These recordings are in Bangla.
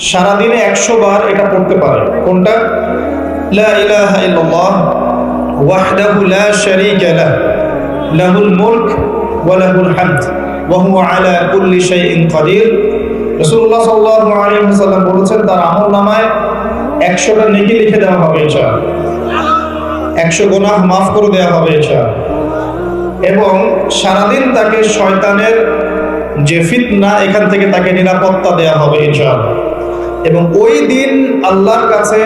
সারাদিনে 100 বার এটা পড়তে পারে। কোনটা? লা ইলাহা ইল্লাল্লাহ ওয়াহদাহু লা শারীকা লাহ লাহুল মুলক ওয়া লাহুল হামদ ওয়া হুয়া আলা কুল্লি শাইইন কাদির। রাসূলুল্লাহ সাল্লাল্লাহু আলাইহি ওয়াসাল্লাম বলেছেন তার আমলনামায় 100টা নেকি লিখে দেওয়া হবে ইনশাআল্লাহ, 100 গুনাহ মাফ করে দেওয়া হবে ইনশাআল্লাহ। এবং সারাদিন তাকে শয়তানের যে ফিতনা এখান থেকে তাকে নিরাপত্তা দেওয়া হবে ইনশাআল্লাহ। এবং ওই দিন আল্লাহর কাছে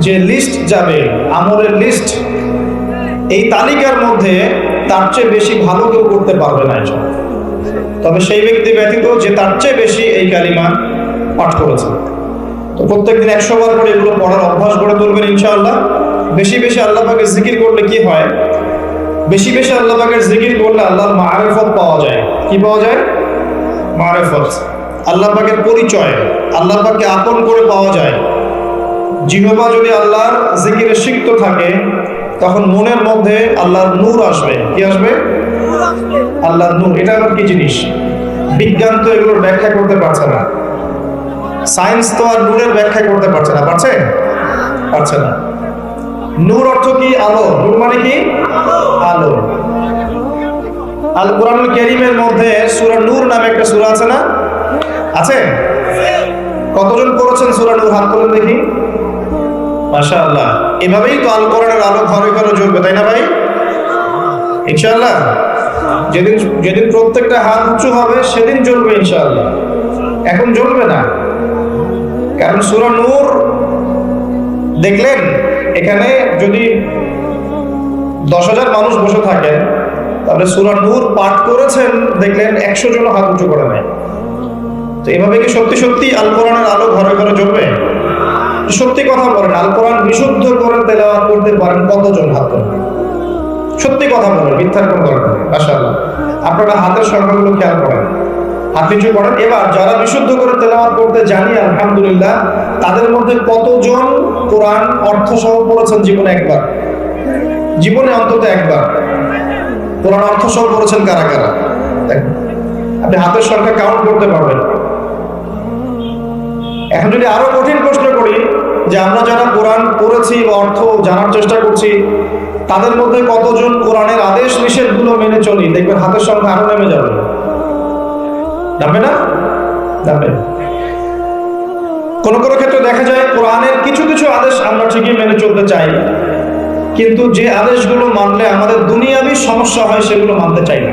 যে লিস্ট যাবে, আমলের লিস্ট, এই তালিকার মধ্যে তার চেয়ে বেশি ভালো কেউ করতে পারবে না ইনশাআল্লাহ। তবে সেই ব্যক্তি ব্যতীত যে তার চেয়ে বেশি এই কালিমা পাঠ করেছে। তো প্রত্যেকদিন 100 বার করে এগুলো পড়ার অভ্যাস গড়ে তুলবেন ইনশাআল্লাহ। বেশি বেশি আল্লাহ পাকের জিকির করলে কি হয়? বেশি বেশি আল্লাহ পাকের জিকির করলে আল্লাহর মারিফত পাওয়া যায়। কি পাওয়া যায়? মারিফত, আল্লাহ পাকের পরিচয়, আল্লাহ পাককে আপন করে পাওয়া যায়। জিহ্বা যদি আল্লাহর জিকিরে সিক্ত থাকে তখন মনের মধ্যে আল্লাহর নূর আসবে। কি আসবে? আল্লাহর নূর। এটা আবার কি জিনিস? বিজ্ঞান তো এগুলোর ব্যাখ্যা করতে পারছে না, সায়েন্স তো আর নূরের ব্যাখ্যা করতে পারছে না। পারছে? পারছে না। নূর অর্থ কি? আলো। নূর মানে কি? আলো। আল কোরআনুল কারীমের মধ্যে সূরা নূর নামে একটা সূরা আছে না? আছে? কতজন পড়েছেন সূরা নূর? হাত তুলে দেখি। মাশাআল্লাহ। এভাবেই তো আল কোরআনের আলো ঘরে ঘরে জ্বলবে, তাই না ভাই? ইনশাআল্লাহ। যেদিন যেদিন প্রত্যেকটা হাত উঁচু হবে সেদিন জ্বলবে ইনশাআল্লাহ, এখন জ্বলবে না। কারণ সূরা নূর দেখলেন, এখানে যদি 10,000 মানুষ বসে থাকেন তাহলে সূরা নূর পাঠ করেছেন দেখলেন 100 জন হাত উঁচু করে নেয়। তো এভাবে কি সত্যি সত্যি আল কোরআনের আলো ঘরে ঘরে জ্বলবে? সত্যি কথা বলেন, আল কোরআন বিশুদ্ধ করে তেলাওয়াত করতে পারেন কতজন? হাত তোলেন। সত্যি কথা বলেন, মিথ্যার কোনো দরকার নেই। মাশাআল্লাহ, আপনারা হাতের সংখ্যাগুলো খেয়াল করেন, হাত নিচু করেন। এবার যারা বিশুদ্ধ করে তেলাওয়াত করতে জানি আলহামদুলিল্লাহ, তাদের মধ্যে কতজন কোরআন অর্থ সহ পড়েছেন জীবনে একবার? জীবনে অন্তত একবার কোরআন অর্থ সহ পড়েছেন কারা কারা? আপনি হাতের সংখ্যা কাউন্ট করতে পারবেন। এখন যদি আরো কঠিন প্রশ্ন করি যে আমরা যারা কোরআন পড়েছি বা অর্থ জানার চেষ্টা করছি তাদের মধ্যে কতজন কোরআনের আদেশ নিষেধগুলো মেনে চলি, দেখবেন হাতের সংখ্যা আরো নেমে যাবে। নামবে না? নামবে। কোন কোন ক্ষেত্রে দেখা যায় কোরআনের কিছু কিছু আদেশ আমরা ঠিকই মেনে চলতে চাই, কিন্তু যে আদেশগুলো মানলে আমাদের দুনিয়াবি সমস্যা হয় সেগুলো মানতে চাই না।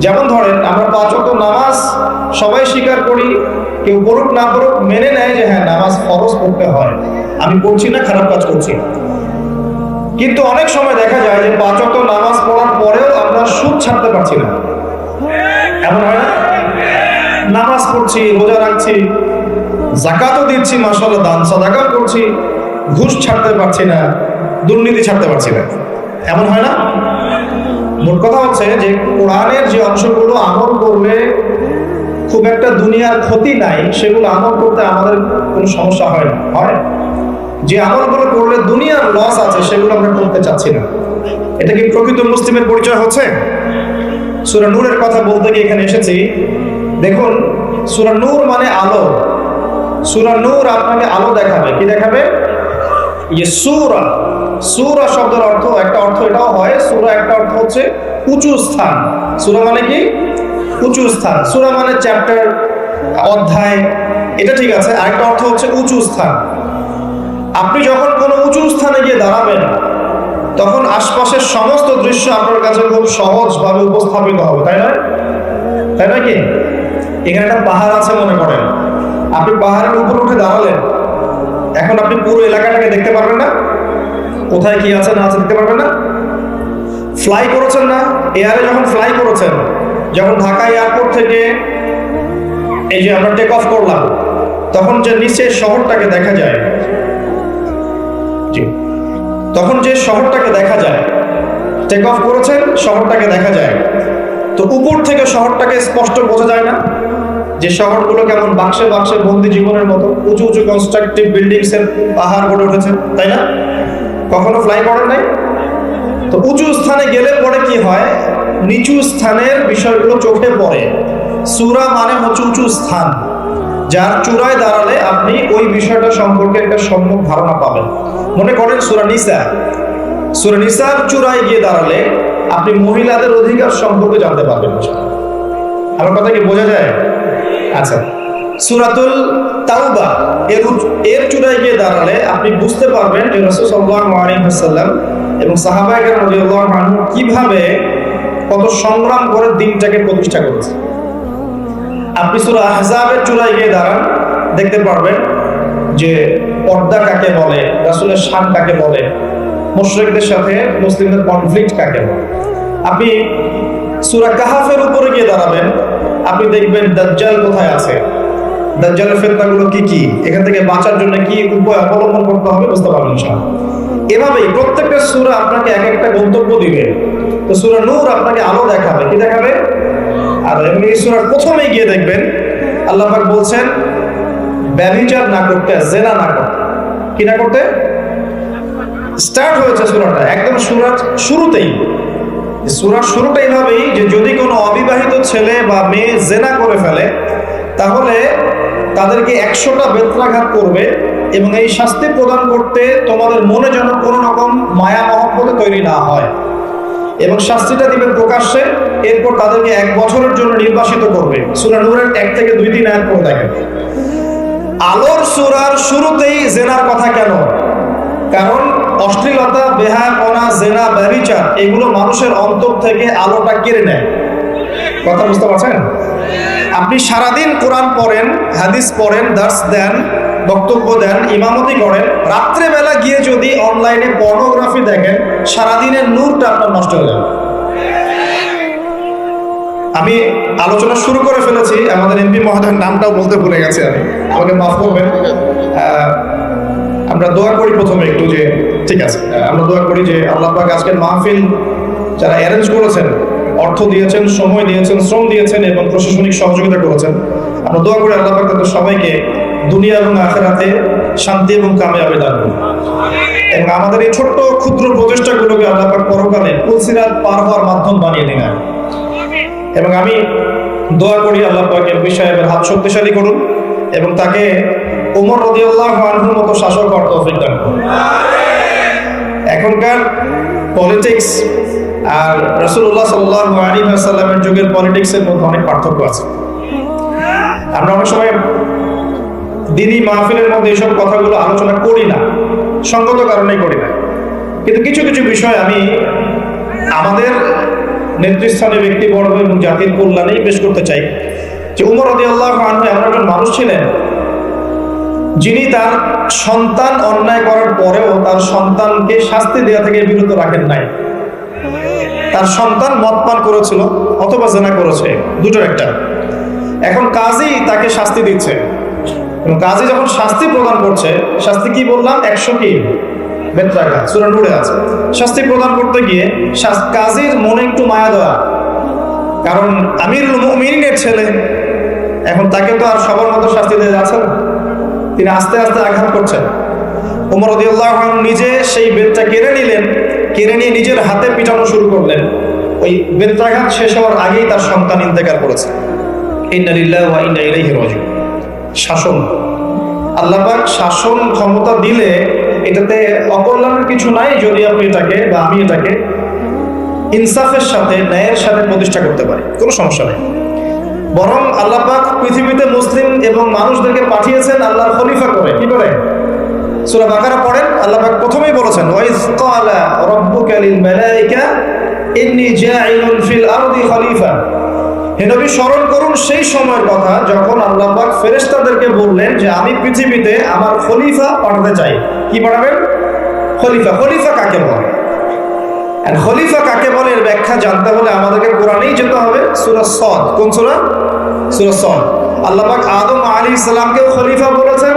যেমন ধরেন, আমরা 5 ওয়াক্ত নামাজ সবাই স্বীকার করি, কেউ পড়ুক না পড়ুক মেনে নেয় যে হ্যাঁ নামাজ ফরজ পড়তে হয়, আমি পড়ছি না, খারাপ কাজ করছি। কিন্তু অনেক সময় দেখা যায় যে 5 ওয়াক্ত নামাজ পড়ার পরেও আমরা সুদ ছাড়তে পারছি না। এমন হয় না? নামাজ পড়ছি, রোজা রাখছি, যাকাতও দিচ্ছি, মাশাআল্লাহ দান সাদাকাও করছি, ঘুষ ছাড়তে পারছি না, দুর্নীতি ছাড়তে পারছি না। এমন হয় না? মোট কথা হচ্ছে যে কোরআনের যে অংশগুলো আমল করলে খুব একটা দুনিয়ার ক্ষতি নাই, সেগুলো আমল করতে আমাদের কোনো সমস্যা হয় না। হয় যে আমলগুলো করলে দুনিয়ার লস আছে সেগুলো আমরা করতে চাচ্ছি না। এটা কি প্রকৃত মুসলিমের পরিচয় হচ্ছে? সূরা নূরের কথা বলতে গিয়ে এখানে এসেছি। দেখুন, সূরা নূর মানে আলো। সূরা নূর আপনাকে আলো দেখাবে। কি দেখাবে? এই সূরা, সূরা শব্দের অর্থ, একটা অর্থ এটাও হয়, সূরা একটা অর্থ হচ্ছে উঁচু স্থান। সূরা মানে কি? উঁচু স্থান। সূরা মানে চ্যাপ্টার, অধ্যায়, এটা ঠিক আছে। আরেকটা অর্থ হচ্ছে উঁচু স্থান। আপনি যখন কোনো উঁচু স্থানে গিয়ে দাঁড়াবেন তখন আশপাশের সমস্ত দৃশ্য আপনার কাছে খুব সহজভাবে উপস্থাপিত হবে, তাই নয়? তাই নয় কি? এখানে একটা পাহাড় আছে মনে করেন, আপনি পাহাড়ের উপরে উঠে দাঁড়ালেন, এখন আপনি পুরো এলাকাটাকে দেখতে পারবেন না, কোথায় কি আছে না আছে দেখতে পারবেন না। ফ্লাই করেছেন না, এয়ারে যখন ফ্লাই করেছেন, যখন ঢাকা এয়ারপোর্ট থেকে এই যে আমরা টেক অফ করলাম, তখন যে নিচের শহরটাকে দেখা যায়, তখন যে শহরটাকে দেখা যায়, টেক অফ করেছেন, শহরটাকে দেখা যায়। তো উপর থেকে শহরটাকে স্পষ্ট বোঝা যায় না যে শহরগুলো কেমন বাক্সে বাক্সে বন্দি জীবনের মতো উঁচু উঁচু কনস্ট্রাকটিভ বিল্ডিংস এর পাহাড় গড়ে উঠেছে, তাই না? কখনো ফ্লাই করেন নাই? তো উঁচু স্থানে গেলে পরে কি হয়, নিচু স্থানের বিষয়গুলো চোখে পড়ে। সূরা মানে হচ্ছে উঁচু স্থান। যার চূড়ায় দাঁড়ালে আপনি ওই বিষয়টা সম্পর্কে একটা সম্যক ধারণা পাবেন। মনে করেন সূরা নিসা, সূরা নিসার চূড়ায় গিয়ে দাঁড়ালে আপনি মহিলাদের অধিকার সম্পর্কে জানতে পারবেন। আমার কথা কি বোঝা যায়? আচ্ছা, সূরাতুল তাওবা এর চূড়ায় গিয়ে দাঁড়ালে আপনি বুঝতে পারবেন যে রাসূল সাল্লাল্লাহু আলাইহি ওয়াসাল্লাম এবং সাহাবায়ে কেরাম রাদিয়াল্লাহু আনহুম কিভাবে কত সংগ্রাম করে দিনটাকে প্রতিষ্ঠা করেছে। আপনি সূরা আহজাবের চূড়ায় গিয়ে দাঁড়ান, দেখতে পারবেন যে পর্দা কাকে বলে, রাসূলের শান কাকে বলে, মুশরিকদের সাথে মুসলিমদের কনফ্লিক্ট কাকে বলে। আপনি সূরা কাহাফের উপরে গিয়ে দাঁড়াবেন, আপনি দেখবেন দাজ্জাল কোথায় আছে, দাজ্জালের ফিতনাগুলো কি কি, এখান থেকে বাঁচার জন্য কি উপায় অবলম্বন করতে হবে বুঝতে পারবেন ইনশাআল্লাহ। এভাবেই প্রত্যেকটা সূরা আপনাকে এক একটা গন্তব্য দিবে। তো সূরা নূর আপনাকে আলো দেখাবে, কি দেখাবে? আর এমনি সূরার প্রথমে গিয়ে দেখবেন আল্লাহ পাক বলছেন ব্যভিচার না করতে, জিনা না করতে। কি না করতে? স্টার্ট হয়েছে সূরাটা একদম সূরার শুরুতেই। সূরার শুরুটা এইভাবেই যে যদি কোনো অবিবাহিত ছেলে বা মেয়ে জিনা করে ফেলে তাহলে তাদেরকে 100টা বেত্রাঘাত করবে এবং এই শাস্তি প্রদান করতে তোমাদের মনে যেন কোনো রকম মায়া মহব্বত তৈরি না হয়, এবং শাস্তিটা দিবেন প্রকাশ্যে। এরপর তাদেরকে 1 বছরের জন্য নির্বাসিত করবে। সূরা নূরের 1 থেকে 2-3 আয়াত পড়ে দেখেন। আলোর সূরার শুরুতেই জেনার কথা কেন? কারণ অশ্লীলতা, বেহায়াপনা, জেনা, ব্যভিচার এগুলো মানুষের অন্তর থেকে আলোটা কেড়ে নেয়। কথা বুঝতে পারছেন? আপনি সারাদিন কোরআন পড়েন, হাদিস পড়েন, দার্স দেন, বক্তব্য দেন, ইমামতি করেন, রাত্রেবেলা গিয়ে যদি অনলাইনে পর্নোগ্রাফি দেখেন, সারাদিনের নূরটা আপনার নষ্ট হয়ে যাবে। আমি আলোচনা শুরু করে ফেলেছি, আমাদের এমপি মহোদয়ের নামটাও বলতে ভুলে গেছি আমি, আমাকে মাফ করবেন। আমরা দোয়া করি প্রথমে একটু, যে ঠিক আছে আমরা দোয়া করি যে আল্লাহ পাক আজকের মাহফিল যারা অ্যারেঞ্জ করেছেন, অর্থ দিয়েছেন, সময় দিয়েছেন, শ্রম দিয়েছেন এবং প্রশাসনিক সহযোগিতা করেছেন, আমরা দোয়া করি আল্লাহ পাক তাদের সবাইকে দুনিয়া এবং আখিরাতে শান্তি এবং কামিয়াবি দান করুন, এবং আমাদের এই ছোট্ট ক্ষুদ্র প্রচেষ্টাগুলোকে আল্লাহ পাক পরকালে পুলসিরাত পার হওয়ার মাধ্যম বানিয়ে দিন। এবং আমি দোয়া করি আল্লাহ পাক এমপি সাহেবের হাত শক্তিশালী করুন এবং তাকে ওমর রাদিয়াল্লাহু আনহুর মতো শাসক হওয়ার তৌফিক দান করুন। এখনকার পলিটিক্স আর রাসূলুল্লাহ সাল্লাল্লাহু আলাইহি ওয়াসাল্লামের যুগের পলিটিক্সের মধ্যে অনেক পার্থক্য আছে। আমরা অনেক সময় দিনী মাহফিলের মধ্যে এইসব কথাগুলো আলোচনা করি না, সঙ্গত কারণেই করি না। কিন্তু কিছু কিছু বিষয় আমি আমাদের নেতৃস্থানীয় ব্যক্তিবর্গ এবং জাতির কল্যাণেই পেশ করতে চাই। যে উমর রাদিয়াল্লাহু আনহু এমন একজন মানুষ ছিলেন যিনি তার সন্তান অন্যায় করার পরেও তার সন্তানকে শাস্তি দেওয়া থেকে বিরত রাখেন নাই। তার সন্তান মদ পান করেছিল অথবা জেনা করেছে, দুটোর একটা। এখন কাজী তাকে শাস্তি দিচ্ছে, এবং কাজী যখন শাস্তি প্রদান করছে, শাস্তি কি বললাম, 100 কি বেত্রাঘাত, সূরা নূরে আছে। শাস্তি প্রদান করতে গিয়ে কাজীর মনে একটু মায়া দেওয়া, কারণ আমিরুল মুমিনিনের ছেলে, এখন তাকে তো আর সবার মতো শাস্তি দেওয়া যাচ্ছে না। তিনি আস্তে আস্তে আঘাত করছেন। ওমর রাদিয়াল্লাহু আনহু নিজে সেই বেতটা কেড়ে নিলেন, কেড়ে নিয়ে নিজের হাতে পিটানো শুরু করলেন। ওই বেত্রাঘাত শেষ হওয়ার আগেই তার সন্তান ইন্তেকাল করেছে। ইন্না লিল্লাহি ওয়া ইন্না ইলাইহি রাজিউন। শাসন, আল্লাহ পাক শাসন ক্ষমতা দিলে এটাতে অকল্যাণের কিছু নাই, যদি আপনি এটাকে বা আমি এটাকে ইনসাফের সাথে, ন্যায়ের সাথে প্রতিষ্ঠা করতে পারি, কোনো সমস্যা নেই। বরং আল্লাহ পাক পৃথিবীতে মুসলিম এবং মানুষদেরকে পাঠিয়েছেন আল্লাহর খলিফা করে। কি করে? সূরা বাকারা পড়েন, আল্লাহ পাক প্রথমেই বলেছেন ওয়াইজ ক্বালা রাব্বুকা লিল মালাইকা ইন্নী জাইলুন ফিল আরদি খলিফা। হে নবী, স্মরণ করুন সেই সময়ের কথা যখন আল্লাহ পাক ফেরেশতাদেরকে বললেন যে আমি পৃথিবীতে আমার খলিফা পাঠাতে চাই। কি পাঠাবেন? খলিফা। খলিফা কাকে বলে? আর খলিফা কাকে বলে এর ব্যাখ্যা জানতে হলে আমাদেরকে কোরআনেই যেতে হবে। সূরা সদ। কোন সূরা? সূরা সদ। আল্লাহ পাক আদম আলাইহিস সালামকেও খলিফা বলেছেন,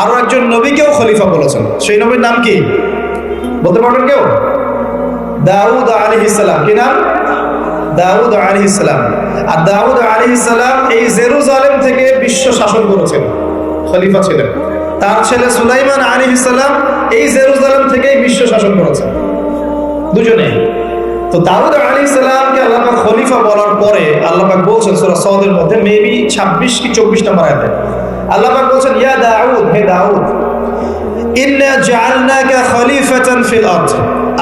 আরো একজন নবীকেও খলিফা বলেছেন। সেই নবীর নাম কি বলতে পারবেন কেউ? দাউদ আলাইহিস সালাম। কি নাম? দাউদ আলাইহিস সালাম। আর দাউদ আলাইহিস সালাম এই জেরুজালেম থেকে বিশ্ব শাসন করেছেন, খলিফা ছিলেন। তার ছেলে সুলাইমান আলাইহিস সালাম এই জেরুজালেম থেকেই বিশ্ব শাসন করেছেন, দুজনে। তো দাউদ আলাইহিস সালামকে আল্লাহ পাক খলিফা বলার পরে আল্লাহ পাক বলছেন সূরা সদের মধ্যে, মেবি 26 কি 24 নম্বর আয়াতে, আল্লাহ পাক বলছেন, ইয়া দাউদ, হে দাউদ, ইন্না জাআলনাকা খলিফাতান ফিল আরদ,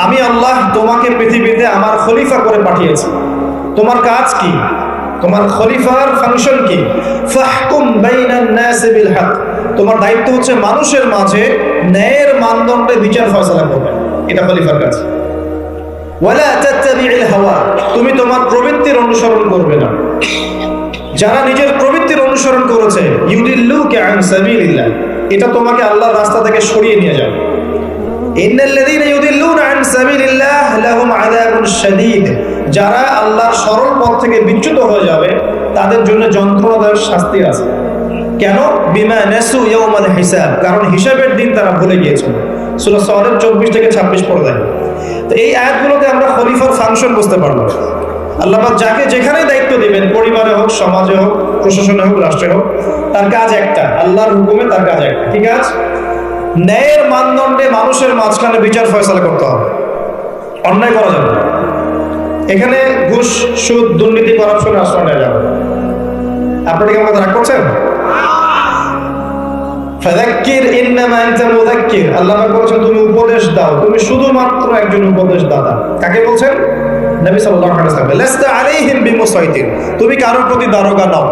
আমি আল্লাহ তোমাকে পৃথিবীতে আমার খলিফা করে পাঠিয়েছি। তোমার কাজ কি? তোমার খলিফার ফাংশন কি? ফাহকুম বাইনান নাস বিল হক, তোমার দায়িত্ব হচ্ছে মানুষের মাঝে ন্যায়ের মানদণ্ডে বিচার ফয়সালা করবে, এটা খলিফার কাজ। ওয়ালা তাত্তাবিউল হাওয়া, তুমি তোমার প্রবৃত্তির অনুসরণ করবে না। যারা নিজের প্রবৃত্তির অনুসরণ করেছে, ইউদিল্লুকা আন সাবিলিল্লাহ, এটা তোমাকে আল্লাহর রাস্তা থেকে সরিয়ে নিয়ে যাবে। ইন্নাল্লাযীনা ইউদিল্লুনা আন সাবিলিল্লাহ লাহুম আযাবুন শাদীদ, যারা আল্লাহর সরল পথ থেকে বিচ্যুত হয়ে যাবে তাদের জন্য যন্ত্রণাদায়ক শাস্তি আছে। কেন? বিমা নাসু ইয়াউমাল হিসাব, কারণ হিসাবের দিন তারা ভুলে গিয়েছে। সূরা সাদের 24 থেকে 26 পড়ে। তো এই আয়াতগুলোতে আমরা খলিফার ফাংশন বুঝতে পারলাম। আল্লাহ পাক যাকে যেখানে দায়িত্ব দিবেন, পরিবারে হোক, সমাজে হোক, প্রশাসনে হোক, রাষ্ট্রে হোক, তার কাজ একটা, আল্লাহর হুকুমে তার কাজ একটা। ঠিক আছে? ন্যায়ের মানদণ্ডে মানুষের মাঝখানে বিচার ফয়সালা করতে হবে, অন্যায় করা যাবে না। এখানে ঘুষ, সুদ, দুর্নীতি, করাপশন আশ্রয় নেওয়া যাবে। আপনারা কি আমাকে রাগ করছেন? ফাযাক্কির ইন্নামা আনতা মুযাক্কির, আল্লাহ পাক বলেছেন তুমি উপদেশ দাও, তুমি শুধুমাত্র একজন উপদেশ দাতা। কাকে বলছেন? নবী সাল্লাল্লাহু আলাইহি ওয়াসাল্লাম। লাস্তা আলাইহিম বিমুসাইতির, তুমি কারোর প্রতি দারোগা নও।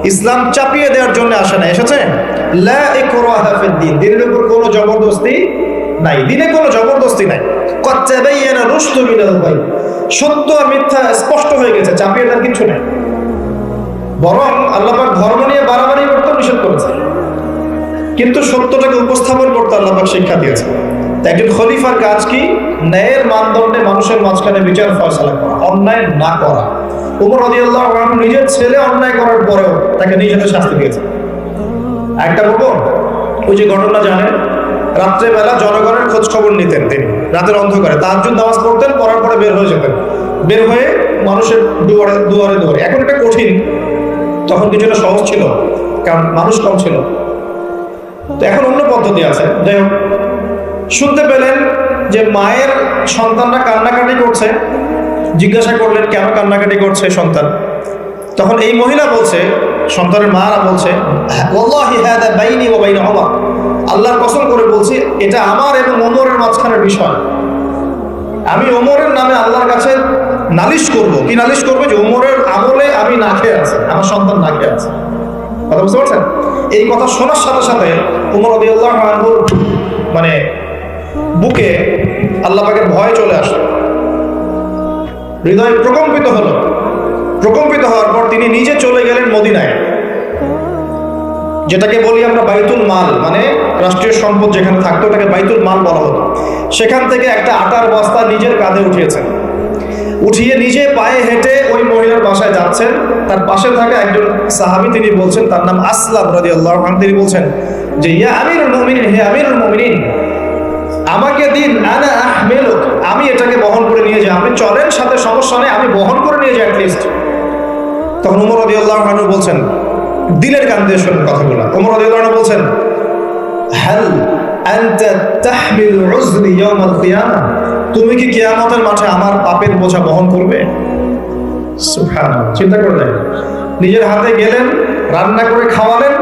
ইসলাম চাপিয়ে দেওয়ার জন্য আসে না, এসেছে লা ইকরাহা ফিদ-দীন, দ্বীনের উপর কোনো জবরদস্তি নাই, দ্বীনে কোনো জবরদস্তি নাই। ক্বাদ তাবায়্যানা রুশদু মিনাল গায়, সত্য আর মিথ্যা স্পষ্ট হয়ে গেছে, চাপিয়ে দেওয়ার কিছু নেই। বরং আল্লাহ পাক ধর্ম নিয়ে বাড়াবাড়ি করতে নিষেধ করেছে, কিন্তু সত্যটাকে উপস্থাপন করতে আল্লাহ পাক শিক্ষা দিয়েছে। একজন খলিফার কাজ কি? ন্যায়ের মানদণ্ডে মানুষের মাঝখানে বিচার ফয়সালা করা, অন্যায় না করা। ওমর রাদিয়াল্লাহু আনহু নিজের ছেলে অন্যায় করার পরেও তাকে নিজ হাতে শাস্তি দিয়েছে। একটা বলবো, ওই যে ঘটনা জানেন, রাত্রেবেলা জনগণের খোঁজ খবর নিতেন তিনি, রাতের অন্ধকারে তাহাজ্জুদ নামাজ পড়তেন, পড়ার পরে বের হয়ে যেতেন, বের হয়ে মানুষের দুয়ারে দুয়ারে দুয়ারে। এখন এটা কঠিন, তখন কিছুটা সহজ ছিল কারণ মানুষ কম ছিল। তো এখন অন্য পদ্ধতি আছে। যাই হোক, শুনতে পেলেন যে মায়ের সন্তানরা কান্নাকাটি করছে, জিজ্ঞাসা করলেন কেন কান্নাকাটি করছে সন্তান। তখন এই মহিলা বলছে, সন্তানের মারা বলছে, ওয়াল্লাহি হাদা বাইনি ওয়া বাইনা ওমর, আল্লাহর কসম করে বলছি এটা আমার এবং ওমরের মাঝখানের বিষয়। আমি ওমরের নামে আল্লাহর কাছে নালিশ করব। কি নালিশ করবো? যে ওমরের আমলে আমি না খেয়ে আছি, আমার সন্তান না খেয়ে আছে। কথা বুঝতে পারছেন? এই কথা শোনার সাথে সাথে ওমর রাদিয়াল্লাহু আনহু মানে বুকে আল্লাহ পাকের ভয় চলে আসলো, হৃদয় প্রকম্পিত হলো। প্রকম্পিত হওয়ার পর তিনি নিজে চলে গেলেন মদিনায়, যেটাকে বলি আমরা বাইতুল মাল, মানে রাষ্ট্রীয় সম্পদ যেখানে থাকতো ওটাকে বাইতুল মাল বলা হতো। সেখান থেকে একটা আটার বস্তা নিজের কাঁধে উঠিয়েছেন, উঠিয়ে নিজে পায়ে হেঁটে ওই মহিলার বাসায় যাচ্ছেন। তার পাশে থাকা একজন সাহাবী, তিনি বলছেন, তার নাম আসলাম রাদিয়াল্লাহু আনহু, তিনি বলছেন যে ইয়া আমিরুল মুমিনিন, হে আমিরুল মুমিনিন, আমাকে দিন, আনা আহমিলুক, আমি এটাকে বহন করে নিয়ে যাই। আপনি চলেন, সাথে সমস্যা নেই, আমি বহন করে নিয়ে যাই অ্যাটলিস্ট। তখন ওমর রাদিয়াল্লাহু আনহু বলছেন, দিলের কান দিয়ে শুনুন কথাগুলো। ওমর রাদিয়াল্লাহু আনহু বলছেন, হাল আনতা তাহমিলু উযরি ইয়াউমাল কিয়ামা, তুমি কি কিয়ামতের মাঠে আমার পাপের বোঝা বহন করবে? সুবহানাল্লাহ, চিন্তা করলেন, নিজের হাতে গেলেন, রান্না করে খাওয়ালেন,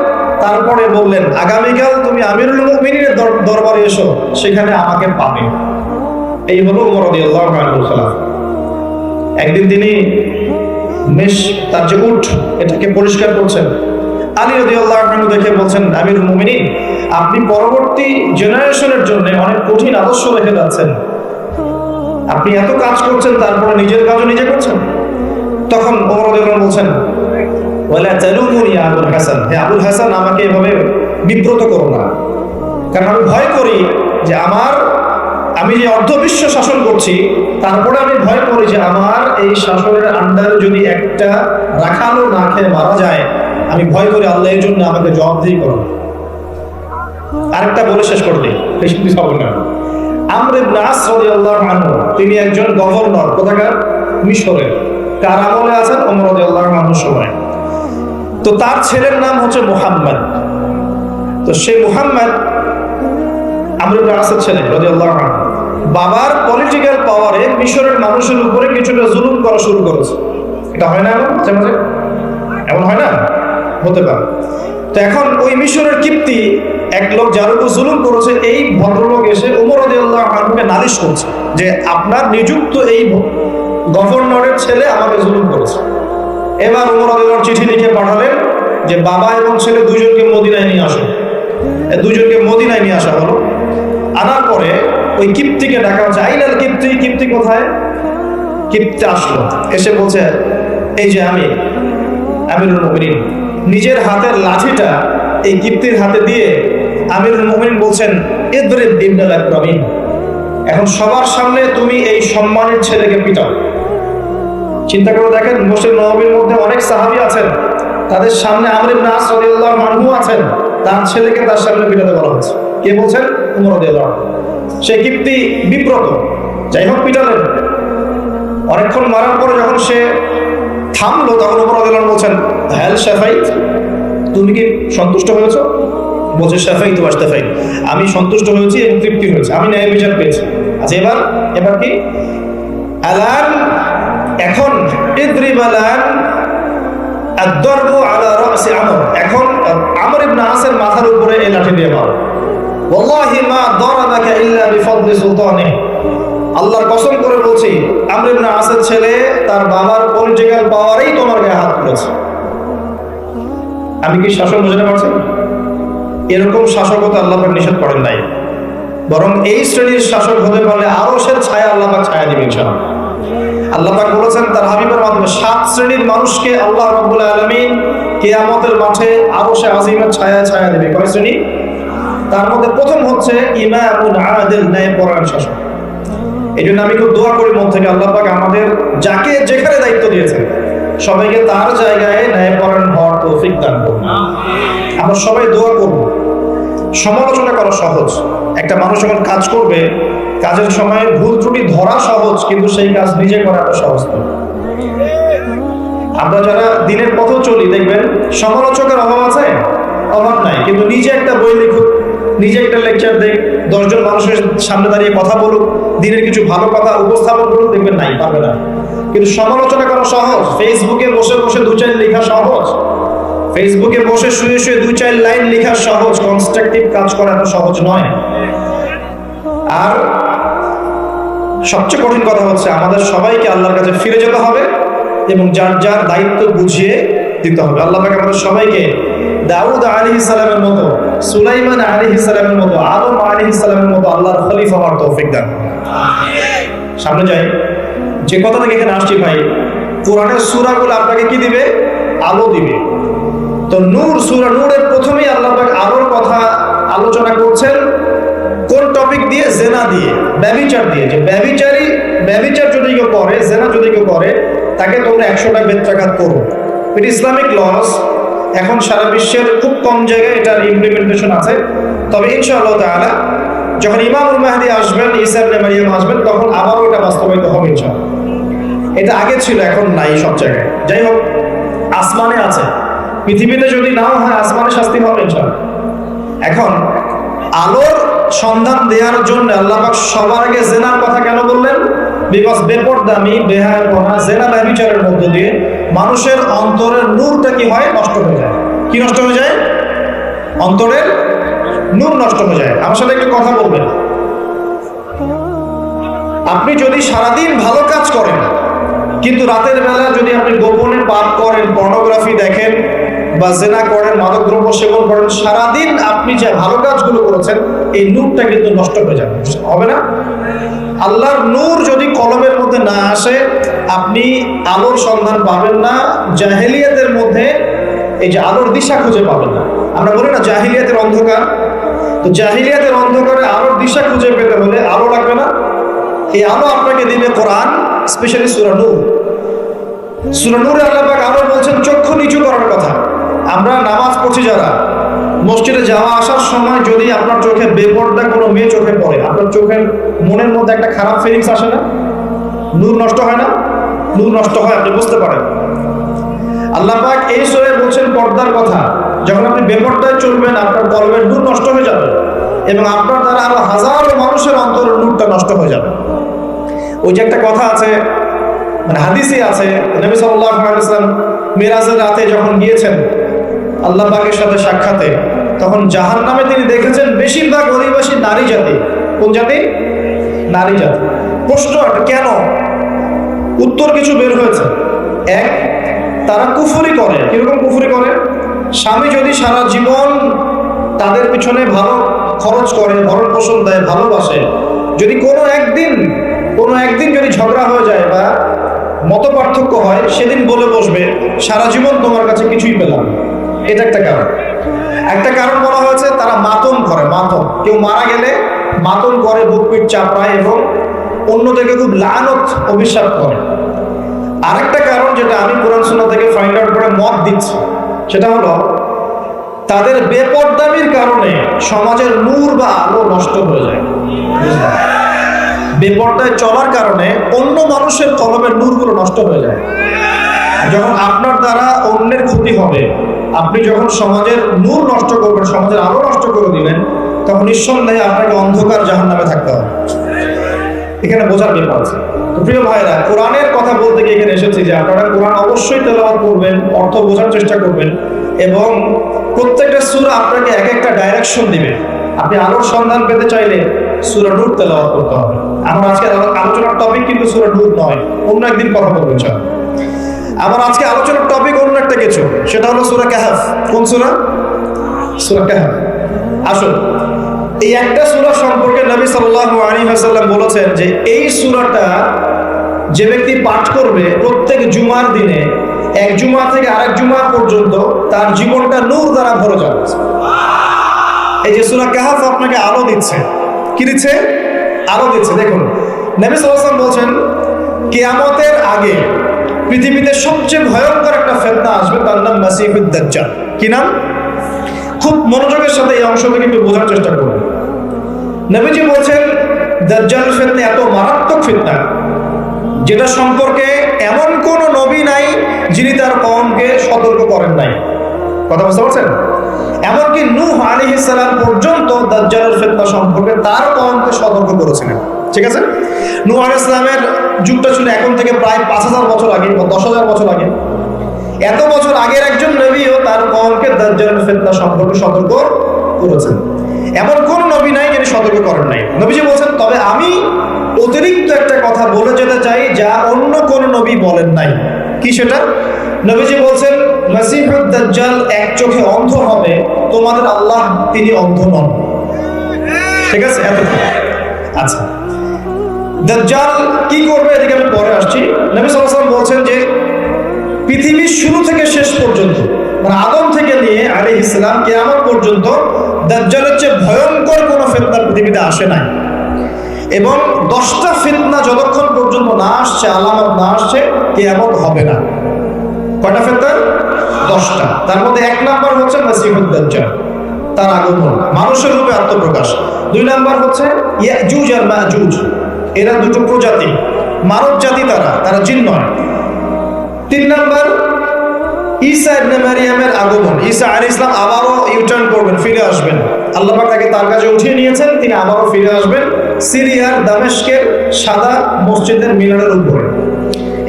তারপরে বললেন আগামীকাল তুমি আমিরুল মুমিনিনের দরবারে এসো, সেখানে আমাকে পাবে। এই হলো ওমর রাদিয়াল্লাহু আনহুর খেলাফত। একদিন তিনি তার যে উট, এটাকে পরিষ্কার করছেন। আলী রাদিয়াল্লাহু আনহু দেখে বলছেন, আমিরুল মুমিনিন, আপনি পরবর্তী জেনারেশনের জন্য অনেক কঠিন আদর্শ রেখে যাচ্ছেন। আপনি এত কাজ করছেন, তারপরে নিজের কাজও নিজে করছেন। তখন ওমর রাদিয়াল্লাহু আনহু বলছেন, ওয়ালা তালুমুনি ইয়া আবুল হাসান, হে আবুল হাসান, আমাকে এভাবে বিব্রত করো না, কারণ আমি ভয় করি যে আমি যে অর্ধবিশ্ব শাসন করছি, তারপরে আমি ভয় করি যে আমার এই শাসনের আন্ডারে যদি একটা রাখালও না খেয়ে মারা যায়, আমি ভয় করি আল্লাহ এই জন্য আমাকে জবাবদিহি করো। আরেকটা বলে শেষ করে দিই, বেশি কিছু হবে না। আমর ইবনে আস রাদিয়াল্লাহু আনহু, তিনি একজন গভর্নর, কোথাকার? মিশরের। কার আমলে আছেন? ওমর রাদিয়াল্লাহু আনহুর সময়। তো তার ছেলের নাম হচ্ছে মুহাম্মদ। তো সেই মুহাম্মদ আমর ইবনে আসের ছেলে রাদিয়াল্লাহু আনহু, বাবার পলিটিক্যাল পাওয়ারে মিশরের মানুষের উপরে কিছুটা জুলুম করা শুরু করেছে। এটা হয় না এমন মাঝে মাঝে? এমন হয় না? হতে পারে। তো তো এখন ওই মিশরের কিপ্তি এক লোক যার উপর জুলুম করেছে, এই ভদ্রলোক এসে ওমর রাদিয়াল্লাহু আনহুকে নালিশ করছে যে আপনার নিযুক্ত এই গভর্নরের ছেলে আমাকে জুলুম করেছে। এবার ওমর রাদিয়াল্লাহু চিঠি লিখে পাঠালেন যে বাবা এবং ছেলে দুজনকে মদিনায় নিয়ে আসো। দুজনকে মদিনায় নিয়ে আসা হলো। আনার পরে ওই কিপ্তিকে ডাকা হচ্ছে, আইনাল কিপ্তি, কিপ্তি কোথায়? কিপ্তি আসলো, এসে বলছে এই যে আমি আমিরুল মুমিনিন। নিজের হাতের লাঠিটা এই কিপ্তির হাতে দিয়ে আমিরুল মুমিনিন বলছেন ইদরিব ইবনাল আকরামিন, এখন সবার সামনে তুমি এই সম্মানের ছেলেকে পিটাও। চিন্তা করে দেখেন, মসজিদ নববীর মধ্যে অনেক সাহাবী আছেন, তাদের সামনে আমর ইবনে আস রাদিয়াল্লাহু আনহু আছেন, তার ছেলেকে তার সামনে পিটাতে বলা হচ্ছে। কে বলছেন? ওমর রাদিয়াল্লাহু আনহু। সে কিপ্তি বিব্রত, যাই হোক পিটালেন। অনেকক্ষণ মারার পরে যখন সে থামলো, তখন ওমর রাদিয়াল্লাহু আনহু বলছেন হ্যাল শাফাইত, তুমি কি সন্তুষ্ট হয়েছো? বলছে শাফাইতু ওয়াশতাফাইত, আমি সন্তুষ্ট হয়েছি এবং তৃপ্তি হয়েছে, আমি ন্যায় বিচার পেয়েছি। আচ্ছা এবার কি? আলান, এখন ইদরিব আলান আদ-দারবু আলা রাসি আমর, এখন আমর ইবনে আসের মাথার উপরে এই লাঠি দিয়ে মারো। ওয়াল্লাহি মা দারাবাকা ইল্লা বিফদলি সুলতানি, আল্লাহর কসম করে বলছি আমর ইবনে আসের ছেলে তার বাবার পলিটিক্যাল পাওয়ারেই তোমার গায়ে হাত তুলেছে। আমি কি শাসক বুঝতে পারছি? এরকম শাসকতা আল্লাহ পাক নিষেধ করেন নাই, বরং এই শ্রেণীর শাসক হতে পারলে আরশের ছায়া আল্লাহ পাক ছায়া দিবেন ইনশাআল্লাহ। আল্লাহ পাক বলেছেন তার হাবিবের মাধ্যমে 7 শ্রেণীর মানুষকে আল্লাহ রাব্বুল আলামিন কিয়ামতের মাঠে আরশে আজিমের ছায়া ছায়া দেবে। কয় শ্রেণী? তার মধ্যে প্রথম হচ্ছে ইমামুন আদিল, ন্যায়পরায়ণ শাসক। এই জন্য আমি খুব দোয়া করি মন থেকে, আল্লাহ পাক আমাদের যাকে যেখানে দায়িত্ব দিয়েছেন সবাইকে তার জায়গায় ন্যায়পরায়ণ হওয়ার তৌফিক দান করুন। আমরা সবাই দোয়া করব। সমালোচনা করা সহজ, একটা মানুষ যখন কাজ করবে কাজের সময় ভুল ত্রুটি ধরা সহজ, কিন্তু সেই কাজ নিজে করাটা সহজ নয়। আমরা যারা দিনের পথে চলি দেখবেন সমালোচকের অভাব আছে? অভাব নাই, কিন্তু নিজে একটা বই লিখুক, নিজে একটা লেকচার দেখ, 10 জন মানুষের সামনে দাঁড়িয়ে কথা বলুক, দিনের কিছু ভালো কথা উপস্থাপন করুক, দেখবেন নাই, পারবে না। কিন্তু সমালোচনা করা সহজ, ফেসবুকে বসে বসে 2-4 লেখা সহজ, ফেসবুকে বসে শুয়ে শুয়ে 2-4 লাইন লেখা সহজ, কনস্ট্রাকটিভ কাজ করা এত সহজ নয়। আর সবচেয়ে কঠিন কথা হচ্ছে আমাদের সবাইকে আল্লাহর কাছে ফিরে যেতে হবে এবং যার যার দায়িত্ব বুঝিয়ে দিতে হবে। আল্লাহ পাক আমাদের সবাইকে দাউদ আলাইহিস সালামের মতো, সুলাইমান আলাইহিস সালামের মতো, আদম আলাইহিস সালামের মতো আল্লাহর খলিফা হওয়ার তৌফিক দান করুন। সামনে যাই, যে কথা থেকে এখানে আসছি ভাই, কোরআনের সূরাগুলো আপনাকে কি দিবে? আলো দিবে। তো নূর, সূরা নূরের প্রথমেই আল্লাহ পাক আলোর কথা আলোচনা করছেন। কোন টপিক দিয়ে? জেনা দিয়ে, ব্যভিচার দিয়ে। যে ব্যভিচার যদি কেউ করে, জেনা যদি কেউ করে, তাকে তোমরা 100টা বেত্রাঘাত করো। এটা ইসলামিক লস। এখন সারা বিশ্বের খুব কম জায়গায় এটার ইমপ্লিমেন্টেশন আছে, তবে ইনশাআল্লাহ তাআলা যখন ইমামুল মাহদি আসবেন, ঈসা ইবনে মারইয়াম আসবেন, তখন আবারও এটা বাস্তবায়িত হবে ইনশাআল্লাহ। এটা আগে ছিল, এখন নাই সব জায়গায়। যাই হোক, আসমানে আছে, পৃথিবীতে যদি নাও হয় আসমানে শাস্তি হবে ইনশাআল্লাহ। এখন আলোর সন্ধান দেওয়ার জন্য আল্লাহ পাক সবার আগে জেনার কথা কেন বললেন? বিকজ বেপরদামি, বেহায়াপনা, জেনা ব্যভিচারের মধ্য দিয়ে মানুষের অন্তরের নূরটা কি হয়? নষ্ট হয়ে যায়। কি নষ্ট হয়ে যায়? অন্তরের নূর নষ্ট হয়ে যায়। আমার সাথে একটু কথা বলবেন। আপনি যদি সারাদিন ভালো কাজ করেন, কিন্তু রাতের বেলা যদি আপনি গোপনে পাপ করেন, পর্নোগ্রাফি দেখেন বা জেনা করেন, মাদকদ্রব্য সেবন করেন, সারাদিন আপনি যে ভালো কাজগুলো করেছেন এই নূরটা কিন্তু নষ্ট হয়ে যাবে, হবে না? আল্লাহর নূর যদি কলমের মধ্যে না আসে, আপনি আলোর সন্ধান পাবেন না। জাহেলিয়াতের মধ্যে এই যে আলোর দিশা খুঁজে পাবেন না। আমরা বলি না জাহিলিয়াতের অন্ধকার, তো জাহিলিয়াতের অন্ধকারে আলোর দিশা খুঁজে পেতে হলে আলো লাগবে না? এই আলো আপনাকে দিবে কোরআন, স্পেশালি সূরা নূর। সূরা নূরে আল্লাহ পাক আরো বলছেন চক্ষু নিচু করার কথা। আমরা নামাজ পড়ছি যারা, মসজিদে যাওয়া আসার সময় যদি আপনার চোখে বেপরদা কোনো মেয়ে চোখে পড়ে, আপনার চোখের মনের মধ্যে একটা খারাপ ফিলিংস আসে না? নূর নষ্ট হয় না? নূর নষ্ট হয়, আপনি বুঝতে পারেন। আল্লাহ পাক এই সূরায় বলছেন পর্দার কথা। যখন আপনি বেপরদায় চলবেন, আপনার কলবের নূর নষ্ট হয়ে যাবে এবং আপনার দ্বারা আরো হাজারো মানুষের অন্তরের নূরটা নষ্ট হয়ে যাবে। ওই যে একটা কথা আছে, মানে হাদিসে আছে, নবী সাল্লাল্লাহু আলাইহি ওয়াসাল্লাম মিরাজের রাতে যখন গিয়েছেন, আল্লাহ পাকের সাথে সাক্ষাতে, তখন জাহান্নামে তিনি দেখেছেন বেশিরভাগ অধিবাসী নারী জাতি। কোন জাতি? নারী জাতি। প্রশ্ন কেন? উত্তর কিছু বের হয়েছে। এক, তারা কুফরি করে। কিরকম কুফরি করে? স্বামী যদি সারা জীবন তাদের পিছনে ভালো খরচ করে, ভরণ পোষণ দেয়, ভালোবাসে, যদি কোনো একদিন যদি ঝগড়া হয়ে যায় বা মত পার্থক্য হয়, সেদিন বলে বসবে সারা জীবন তোমার কাছে কিছুই পেলাম। এটা একটা কারণ। একটা কারণ বলা হয়েছে তারা মাতম করে। মাতম, কেউ মারা গেলে মাতম করে, বুক পিঠ চাপড়ায় এবং অন্যদেরকে খুব লানত অভিশাপ করে। আরেকটা কারণ যেটা আমি কোরআন সুন্নাহ থেকে ফাইন্ড আউট করে মত দিচ্ছি, সেটা হলো তাদের বেপরদামির কারণে সমাজের নূর বা আলো নষ্ট হয়ে যায়। বেপরদায় চলার কারণে অন্য মানুষের কলমের নূরগুলো নষ্ট হয়ে যায়। যখন আপনার দ্বারা অন্যের ক্ষতি হবে, আপনি যখন সমাজের নূর নষ্ট করবেন, সমাজের আলো নষ্ট করে দিবেন, তখন নিঃসন্দেহে আপনাকে অন্ধকার জাহান্নামে থাকতে হবে। এখানে বোঝার ব্যাপার আছে। তো প্রিয় ভাইরা, কোরআনের কথা বলতে গিয়ে এখানে এসেছি যে আপনারা কোরআন অবশ্যই তেলাওয়াত করবেন, অর্থ বোঝার চেষ্টা করবেন, এবং প্রত্যেকটা সূরা আপনাকে এক একটা ডাইরেকশন দিবে। আপনি আলোর সন্ধান পেতে চাইলে সূরা নূর তেলাওয়াত করতে হবে। আমার আজকে আলোচনার টপিক কিন্তু সূরা নূর নয়, অন্য একদিন কথা বলবো ইনশাআল্লাহ। আমার আজকে আলোচনার টপিক অন্য একটা কিছু, সেটা হলো সূরা কাহফ। কোন সূরা? সূরা কাহফ। আসুন, এই একটা সূরা সম্পর্কে নবী সাল্লাল্লাহু আলাইহি ওয়াসাল্লাম বলেছেন যে এই সূরাটা যে ব্যক্তি পাঠ করবে প্রত্যেক জুমার দিনে, এক জুমা থেকে আরেক জুমা পর্যন্ত তার জীবনটা নূর দ্বারা ভরে যাবে। এই যে সূরা কাহফ আপনাকে আলো দিচ্ছে। কি দিচ্ছে? আলো দিচ্ছে। দেখুন, নবী সাল্লাল্লাহু আলাইহি ওয়াসাল্লাম বলেছেন কিয়ামতের আগে পৃথিবীতে সবচেয়ে ভয়ঙ্কর একটা ফিতনা আসবে, তার নাম মাসীহুদ দাজ্জাল। কি নাম? খুব মনোযোগের সাথে এই অংশটা কিন্তু বোঝার চেষ্টা করুন। নবীজি বলছেন দাজ্জাল ফিতনা এত মারাত্মক ফিতনা, যেটা সম্পর্কে এমন কোন নবী নাই যিনি তার কওমকে সতর্ক করেন নাই। কথা বুঝতে পারছেন? এমনকি নূহ আলাইহিস সালাম পর্যন্ত দাজ্জালের ফিতনা সম্পর্কে তার কওমকে সতর্ক করেছিলেন। ঠিক আছে? নূহ আলাইহিস সালামের যুগটা ছিল এখন থেকে প্রায় 5000 বছর আগে বা 10000 বছর আগে। এত বছর আগের একজন নবীও তার কওমকে দাজ্জালের ফিতনা সম্পর্কে সতর্ক করেছেন। এমন কোন নবী নাই যিনি সতর্ক করেন নাই। নবীজি বলেছেন, তবে আমি অতিরিক্ত একটা কথা বলে যেতে চাই যা অন্য কোন নবী বলেন নাই। কি সেটা? নবীজি বলছেন মাসীহুদ দাজ্জাল এক চোখে অন্ধ হবে, তোমাদের আল্লাহ তিনি অন্ধ নন। ঠিক আছে? আচ্ছা, দাজ্জাল কি করবে এদিকে আমি পরে আসছি। নবী সাল্লাল্লাহু আলাইহি ওয়াসাল্লাম বলছেন যে পৃথিবীর শুরু থেকে শেষ পর্যন্ত, মানে আদম থেকে নিয়ে আলাইহিস সালাম কিয়ামত পর্যন্ত দাজ্জালের চেয়ে ভয়ঙ্কর কোনো ফিতনা পৃথিবীতে আসে নাই। এবং 10টা ফিতনা যতক্ষণ পর্যন্ত না আসছে, আলামত না আসছে, কিয়ামত হবে না। কয়টা ফিতনা? 10টা। তার মধ্যে 1 নাম্বার হচ্ছে মাসীহুদ দাজ্জাল, তার আগমন, মানুষের রূপে আত্মপ্রকাশ। 2 নাম্বার হচ্ছে ইয়াজুজ আর মাজুজ, এরা দুটো প্রজাতি, মানব জাতি, তারা জিন নয়। 3 নাম্বার ঈসা ইবনে মারিয়ামের আগমন। ঈসা আলাইহিস সালাম আবারও ইউটার্ন করবেন, ফিরে আসবেন। আল্লাহ পাক তাকে তার কাছে উঠিয়ে নিয়েছেন, তিনি আবারও ফিরে আসবেন সিরিয়ার দামেস্কের সাদা মসজিদের মিনারের উপরে,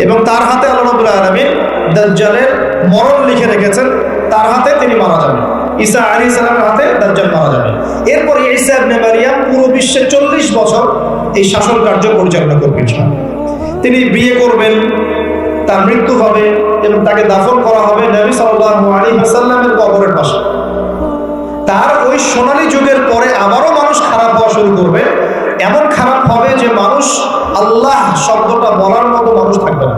এবং তার হাতে আল্লাহ রাব্বুল আলামিন দাজ্জালের মরণ লিখে রেখেছেন। তার হাতে তিনি মারা যাবেন, ঈসা আলাইহিস সালামের হাতে দাজ্জাল মারা যাবে। এরপর ঈসা ইবনে মারিয়াম পুরো বিশ্বে 40 বছর এই শাসন কার্য পরিচালনা করবেন। তিনি বিয়ে করবেন, তার মৃত্যু হবে এবং তাকে দাফন করা হবে নবী সাল্লাল্লাহু আলাইহি ওয়াসাল্লামের কবরের পাশে। তার ওই সোনালী যুগের পরে আবারও মানুষ খারাপ হওয়া শুরু করবে। এমন খারাপ হবে যে মানুষ আল্লাহ শব্দটা বলার মতো মানুষ থাকবে না,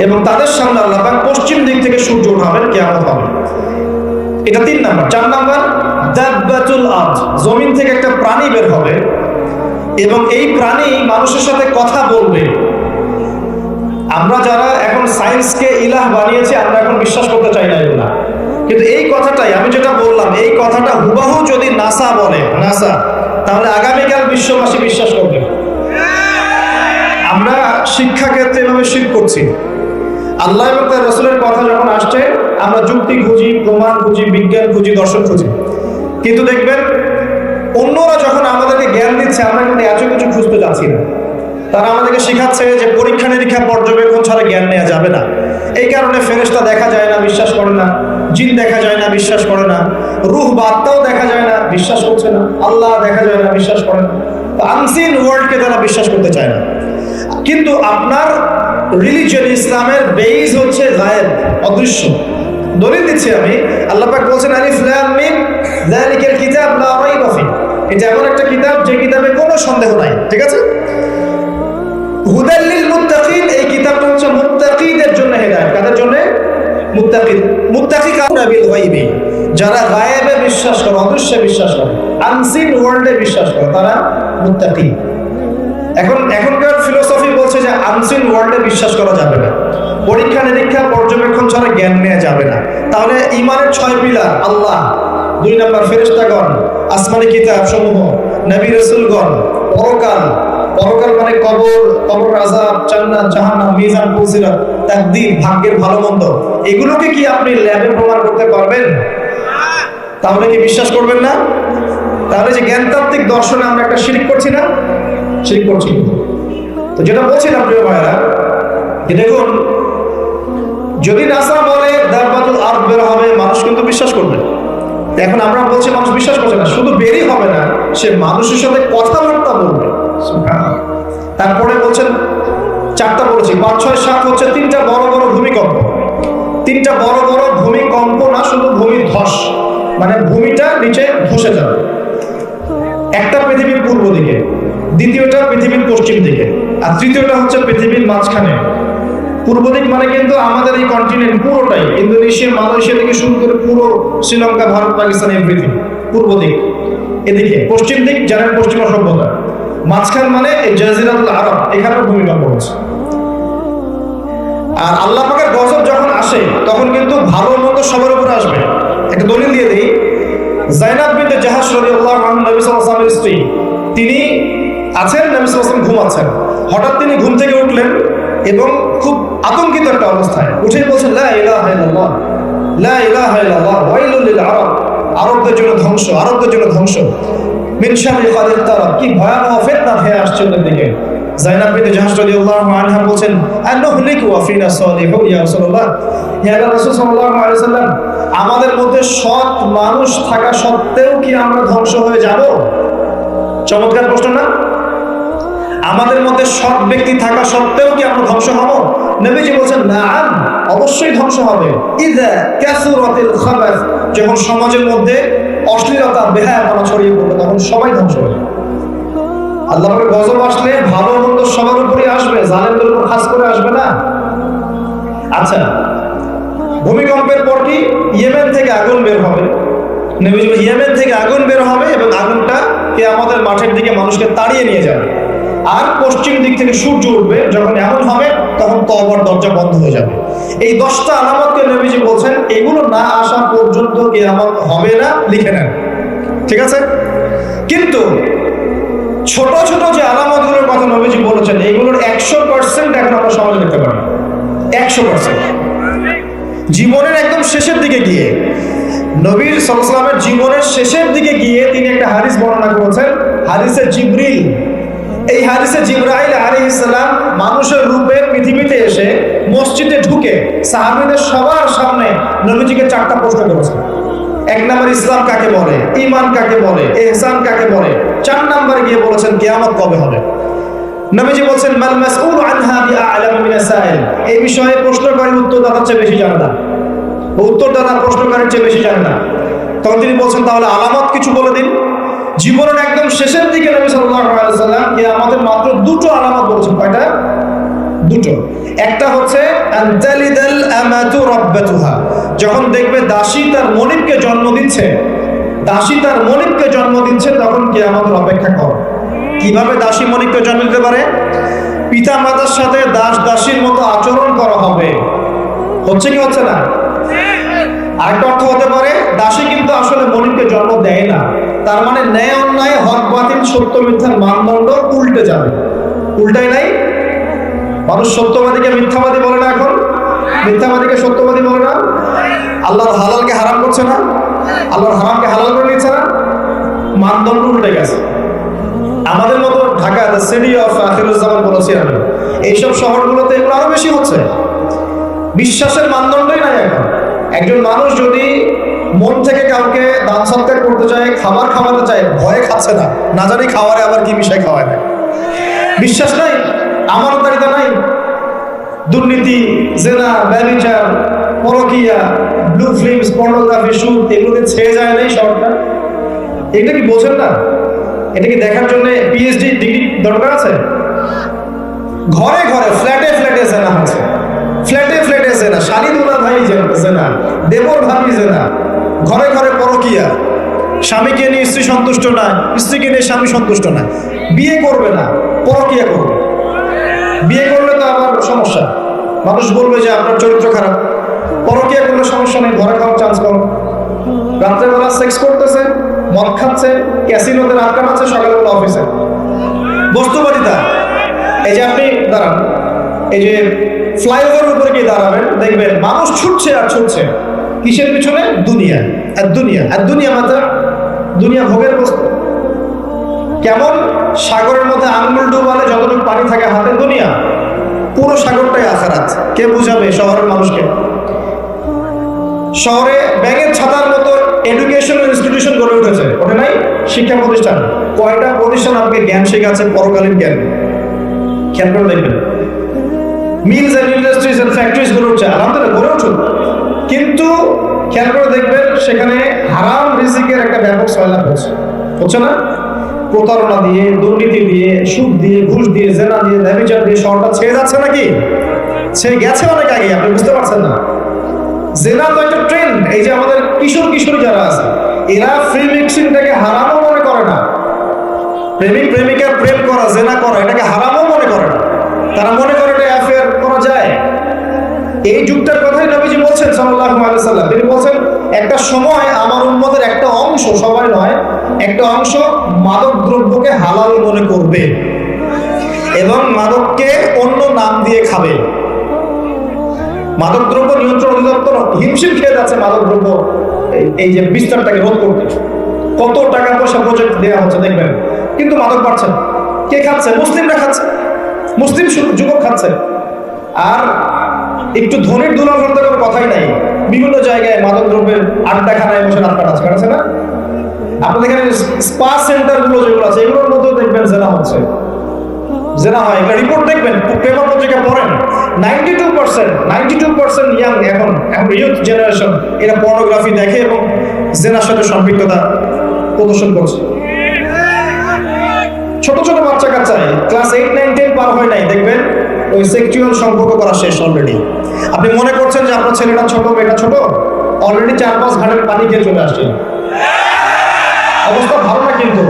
এবং তাদের সামনে আল্লাহ পাক পশ্চিম দিক থেকে সূর্য উঠাবেন, কিয়ামত হবে। এটা 3 নাম্বার। 4 নাম্বার দাব্বাতুল আরদ, জমিন থেকে একটা প্রাণী বের হবে এবং এই প্রাণী মানুষের সাথে কথা বলবে। আমরা যারা এখন সায়েন্সকে ইলাহ বানিয়েছি, আমরা এখন বিশ্বাস করতে চাই না এগুলা, কিন্তু এই কথাটাই আমি যেটা বললাম, এই কথাটা হুবহু যদি নাসা বলে, নাসা, তাহলে আগামীকাল বিশ্ববাসী বিশ্বাস করবে। আমরা শিক্ষা ক্ষেত্রে এভাবে শিখ করছি। আল্লাহ এবং তার রাসূলের কথা যখন আসছে, আমরা যুক্তি খুঁজি, প্রমাণ খুঁজি, বিজ্ঞান খুঁজি, দর্শন খুঁজি, কিন্তু দেখবেন অন্যরা যখন আমাদেরকে জ্ঞান দিচ্ছে, আমরা কিন্তু এত কিছু খুঁজতে যাচ্ছি না। তারা আমাদেরকে শেখাচ্ছে যে পরীক্ষা নিরীক্ষা পর্যবেক্ষণ ছাড়া জ্ঞান নেওয়া যাবে না। এই কারণে ফেরেশতা দেখা যায় না, বিশ্বাস করে না। জিন দেখা যায় না, বিশ্বাস করে না। রূহ বা আত্মাও দেখা যায় না, বিশ্বাস করছে না। আল্লাহ দেখা যায় না, বিশ্বাস করে না। আনসিন ওয়ার্ল্ডকে তারা বিশ্বাস করতে চায় না। কিন্তু আপনার রিলিজিয়ন ইসলামের বেস হচ্ছে গায়েব, অদৃশ্য। দলিল দিচ্ছি আমি, আল্লাহ পাক বলছেন আলিফ লাম মিম যালিকাল কিতাব লা রাইবা ফি, এটা এমন একটা কিতাব যে কিতাবে কোনো সন্দেহ নাই। ঠিক আছে? হুদাল লিল মুত্তাকিন, এই কিতাবটা হচ্ছে মুত্তাকিদের জন্য হেদায়েত। কাদের জন্য? মুত্তাকি। মুত্তাকি কারা? বিল গায়বি, যারা গায়েবে বিশ্বাস করে, অদৃশ্যে বিশ্বাস করে, আনসিন ওয়ার্ল্ডে বিশ্বাস করে, তারা মুত্তাকি। এখনকার ফিলোসফি বলছে যে আনসিন ওয়ার্ল্ডে বিশ্বাস করা যাবে না, পরীক্ষা নিরীক্ষা পর্যবেক্ষণ ছাড়া জ্ঞান নেওয়া যাবে না। তাহলে ঈমানের 6 পিলার: আল্লাহ, 2 নম্বর ফেরেশতাগণ, আসমানি কিতাব সমূহ, নবী রাসূলগণ, পরকাল। পরকাল মানে কবর আযাব, জান্নাত জাহান্নাম, মিজান পুলসিরাত, তাকদীর, ভাগ্যের ভালো মন্দ। এগুলোকে কি আপনি ল্যাবে প্রমাণ করতে পারবেন? তাহলে কি বিশ্বাস করবেন না? তাহলে যে জ্ঞানতাত্ত্বিক দর্শনে আমরা একটা শিরক করছি না? শিরক করছি। তো যেটা বলছিলাম প্রিয় ভাইরা, যে দেখুন, যদি নাসা বলে দাব্বাতুল আরদ বের হবে, মানুষ কিন্তু বিশ্বাস করবে। এখন আমরা বলছি মানুষ বিশ্বাস করছে না, শুধু বেরই হবে না, সে মানুষের সাথে কথাবার্তা বলবে। তারপরে বলছেন 4টা বলেছি, 5, 6, 7 হচ্ছে 3টা বড় বড় ভূমিকম্প। 3টা বড় বড় ভূমিকম্প না, শুধু ভূমি ধস, মানে ভূমিটা নিচে ধসে যাবে। একটা পৃথিবীর পূর্ব দিকে, দ্বিতীয়টা পৃথিবীর পশ্চিম দিকে, আর তৃতীয়টা হচ্ছে পৃথিবীর মাঝখানে। পূর্ব দিক মানে কিন্তু আমাদের এই কন্টিনেন্ট পুরোটাই, ইন্দোনেশিয়া, মালয়েশিয়া থেকে শুরু করে পুরো শ্রীলঙ্কা, ভারত, পাকিস্তান, এভরিথিং পূর্ব দিক। এদিকে পশ্চিম দিক জানেন, পশ্চিমা সভ্যতা। মাঝখান মানে এই জাজিরাতুল আরব, এখানে ভূমিকম্প হচ্ছে। আর আল্লাহ পাকের গজব যখন আসে তখন কিন্তু ভালো মন্দ সবার উপরে আসবে। একটা দলিল দিয়ে দিই, যায়েনাব বিনতে জাহাশ রাদিয়াল্লাহু আনহা, নবী সাল্লাল্লাহু আলাইহি ওয়াসাল্লামের স্ত্রী, তিনি আছেন, নবী সাল্লাল্লাহু আলাইহি ওয়াসাল্লাম ঘুমাচ্ছেন। হঠাৎ তিনি ঘুম থেকে উঠলেন এবং খুব আতঙ্কিত একটা অবস্থায় উঠে বলছেন, লা ইলাহা ইল্লাল্লাহ, লা ইলাহা ইল্লাল্লাহ, ওয়াইলুল লিল আরব, আরবদের জন্য ধ্বংস, আরবদের জন্য ধ্বংস। মিন শাররি কাদ ইকতারাব, কি ভয়াবহ ফিতনা ধেয়ে আসছে ওদের দিকে। যায়েনাব বিনতে জাহাশ রাদিয়াল্লাহু আনহা বলছেন, আনুহলিকু ওয়া ফিনা সালিহুন ইয়া রাসূলুল্লাহ, ইয়া রাসূল সাল্লাল্লাহু আলাইহি ওয়াসাল্লাম, আমাদের মধ্যে সৎ মানুষ থাকা সত্ত্বেও কি আমরা ধ্বংস হয়ে যাব? চমৎকার প্রশ্ন না? আমাদের মধ্যে সৎ ব্যক্তি থাকা সত্ত্বেও কি আমরা ধ্বংস হব? নবীজি বলেন, নাআম, অবশ্যই ধ্বংস হবে। ইযা কাসুরাতিল খাবাস, যখন সমাজের মধ্যে অশ্লীলতা, বেহায়াপনা ছড়িয়ে পড়বে, তখন সবাই ধ্বংস হবে। আল্লাহ পাকের গজব আসলে ভালো মন্দ সবার উপরে আসবে, জালেমদের উপর খাস করে আসবে না। আচ্ছা, ভূমিকম্পের পর কি ইয়েমেন থেকে আগুন বের হবে? নবীজি বলেন, ইয়েমেন থেকে আগুন বের হবে এবং আগুনটা কিয়ামতের মাঠের দিকে মানুষকে তাড়িয়ে নিয়ে যাবে। আর পশ্চিম দিক থেকে সূর্য উঠবে, যখন এমন হবে তখন তওবার দরজা বন্ধ হয়ে যাবে। এই 10টা আলামতকে নবীজি বলছেন, এগুলো না আসা পর্যন্ত কিয়ামত হবে না, লিখে নেন। ঠিক আছে? কিন্তু ছোট ছোট যে আলামতগুলোর কথা নবীজি বলেছেন, এগুলোর 100% এখন আমরা সমাজে দেখতে পারি। 100% জীবনের একদম শেষের দিকে গিয়ে, নবী সাল্লাল্লাহু আলাইহি ওয়াসাল্লামের জীবনের শেষের দিকে গিয়ে তিনি একটা হাদিস বর্ণনা করেছেন, হাদিসে জিবরিল। এই হাদিসে জিবরাইল আলাইহিস সালাম মানুষের রূপে পৃথিবীতে এসে মসজিদে ঢুকে সাহাবীদের সবার সামনে নবীজিকে 4টা প্রশ্ন করেছেন। 1 নম্বর, ইসলাম কাকে বলে, ঈমান কাকে বলে, ইহসান কাকে বলে। 4 নম্বরে গিয়ে বলেছেন কিয়ামত কবে হবে। নবীজি বলেন, মাল মাসউল আনহা বিআ'লাম মিনাস সাইল, এই বিষয়ে প্রশ্নকারী উত্তরদাতার চেয়ে বেশি জানে না, উত্তরদাতা প্রশ্নকারীর চেয়ে বেশি জানে না। তখন তিনি বলছেন, তাহলে আলামত কিছু বলে দিন। জীবনের একদম শেষের দিকে নবী সাল্লাল্লাহু আলাইহি ওয়াসাল্লাম আমাদের মাত্র 2টো আলামত বলেছেন। কয়টা? 2টো। একটা হচ্ছে আনতালিদাল আমাতু রাব্বাতুহা, যখন দেখবে দাসী তার মনিবকে জন্ম দিচ্ছে, দাসী তার মনিবকে জন্ম দিচ্ছে, তখন কিয়ামতের অপেক্ষা করো। কিভাবে দাসী মনিবকে জন্ম দিতে পারে? পিতা মাতার সাথে দাস দাসীর মতো আচরণ করা হবে। হচ্ছে কি হচ্ছে না? আরেকটা অর্থ হতে পারে, দাসী কিন্তু আসলে মনিবকে জন্ম দেয় না, তার মানে ন্যায় অন্যায়, হক বাতিল, সত্য মিথ্যার মানদণ্ড উল্টে যাবে। উল্টাই নাই? মানুষ সত্যবাদীকে মিথ্যাবাদী বলে না, এখন মিথ্যাবাদীকে সত্যবাদী বলে না। আল্লাহর হালালকে হারাম করছে না, আল্লাহর হারামকে হালাল করে নিচ্ছে না। মানদণ্ড উল্টে গেছে। আমাদের মতো Dhaka, the city of Akhiruzzaman বলেছি আমি, এইসব শহরগুলোতে এগুলো আরো বেশি হচ্ছে। বিশ্বাসের মানদণ্ডই নাই এখন। একজন মানুষ যদি মন থেকে কাউকে দান সৎকার করতে চায়, খাবার খাওয়াতে চায়, ভয়ে খাচ্ছে না, না জানি খাওয়ারে আবার কি মিশাই খাওয়ায় না, বিশ্বাস নাই, আমানতদারিতা নাই, দুর্নীতি, জেনা, ব্যভিচার, পরকীয়া, ব্লু ফিল্মস, পর্নোগ্রাফি, সুদ, এগুলোকে ছেড়ে যায় নাই শহরটা। এটা কি বোঝেন না? এটা কি দেখার জন্য পিএইচডি ডিগ্রি দরকার আছে? ঘরে ঘরে, ফ্ল্যাটে ফ্ল্যাটে জেনা হচ্ছে, ফ্ল্যাটে ফ্ল্যাটে জেনা, শালীদুলা ভাই জেনা, দেবর ভাবি জেনা, ঘরে ঘরে পরকীয়া, স্বামীকে নিয়ে স্ত্রী সন্তুষ্ট না, স্ত্রীকে নিয়ে স্বামী সন্তুষ্ট না, বিয়ে করবে না, পরকীয়া করবে। বিয়ে করলে তো আবার সমস্যা, মানুষ বলবে যে আপনার চরিত্র খারাপ। পরকীয়া করলে সমস্যা নেই, ধরা খাওয়ার চান্স কম। রাত্রেবেলা সেক্স করতেছে, মদ খাচ্ছে, ক্যাসিনোতে রাত কাটাচ্ছে, সকালবেলা অফিসে। বস্তুবাদিতা। এই যে আপনি দাঁড়ান, এই যে ফ্লাইওভারের উপরে গিয়ে দাঁড়াবেন, দেখবেন মানুষ ছুটছে আর ছুটছে কিসের পিছনে? দুনিয়া। আর দুনিয়া, আর দুনিয়া মাত্রা, দুনিয়া ভোগের বস্তু। কেমন? সাগরের মধ্যে আঙ্গুল ডুবালে যতটুকু পানি থাকে হাতে, দুনিয়া। পুরো সাগরটাই আখিরাত। কে বুঝাবে শহরের মানুষকে? শহরে ব্যাঙের ছাতার মতো এডুকেশনাল ইনস্টিটিউশন গড়ে উঠেছে, ওটা নাই? শিক্ষা প্রতিষ্ঠান। কয়টা প্রতিষ্ঠান আপনাকে জ্ঞান শেখাচ্ছে, পরকালীন জ্ঞান? খেয়াল করে দেখবেন। Mills and industries and factories গড়ে উঠছে, আলহামদুলিল্লাহ গড়ে উঠুন, কিন্তু খেয়াল করে দেখবেন সেখানে হারাম রিজিকের একটা ব্যাপক সয়লাভ হচ্ছে না? প্রতারণা দিয়ে, দুর্নীতি দিয়ে, সুদ দিয়ে, ঘুষ দিয়ে, জেনা দিয়ে, ব্যভিচার দিয়ে শহরটা ছেড়ে যাচ্ছে নাকি? ছেড়ে গেছে অনেক আগে, আপনি বুঝতে পারছেন না। জেনা তো একটা ট্রেন্ড। এই যে আমাদের কিশোর কিশোরী যারা আছে, এরা ফ্রি মিক্সিংটাকে হারামও মনে করে না। প্রেমিক প্রেমিকা প্রেম করা, জেনা করা, এটাকে হারামও মনে করে না। তারা মনে করে এটা অ্যাফেয়ার করা যায়। এই যুগটার কথাই নবীজি বলছেন সাল্লাল্লাহু আলাইহি ওয়াসাল্লাম। তিনি বলছেন একটা সময় আমার উম্মতের একটা অংশ, সবাই নয়, একটা অংশ মাদক দ্রব্যকে হালাল মনে করবে এবং মাদককে অন্য নাম দিয়ে খাবে। মাদক দ্রব্য নিয়ন্ত্রণ অধিদপ্তর হিমশিম খেয়ে যাচ্ছে মাদক দ্রব্য এই যে বিস্তারটাকে রোধ করতে। কত টাকা পয়সা প্রজেক্ট দেওয়া হচ্ছে দেখবেন, কিন্তু মাদক পাচ্ছে না। কে খাচ্ছে? মুসলিমরা খাচ্ছে, মুসলিম যুবক খাচ্ছে। আর একটু ধনির দুলাল বলতে কোনো কথাই নাই। বিভিন্ন জায়গায় মাদক দ্রব্যের আড্ডাখানায় বসে রাত কাটাচ্ছে না? আপনাদের এখানে স্পা সেন্টার গুলো যেগুলো আছে, এগুলোর মধ্যেও দেখবেন জেনা হচ্ছে, জেনা হয়। একটা রিপোর্ট দেখবেন, পেপার পত্রিকা পড়েন, 92% ইয়াং, এখন ইউথ জেনারেশন, এরা পর্নোগ্রাফি দেখে এবং জেনার সাথে সম্পৃক্ততা প্রদর্শন করছে। ছোট ছোট বাচ্চা কাচ্চায় ক্লাস 8, 9, 10 পার হয় নাই, দেখবেন ওই সেক্সুয়াল সম্পর্ক করা শেষ অলরেডি। আপনি মনে করছেন যে আপনার ছেলেটা ছোট, মেয়েটা ছোট, অলরেডি 4-5 ঘাটের পানি খেয়ে চলে আসছে। অবস্থা ভালো না, কিন্তু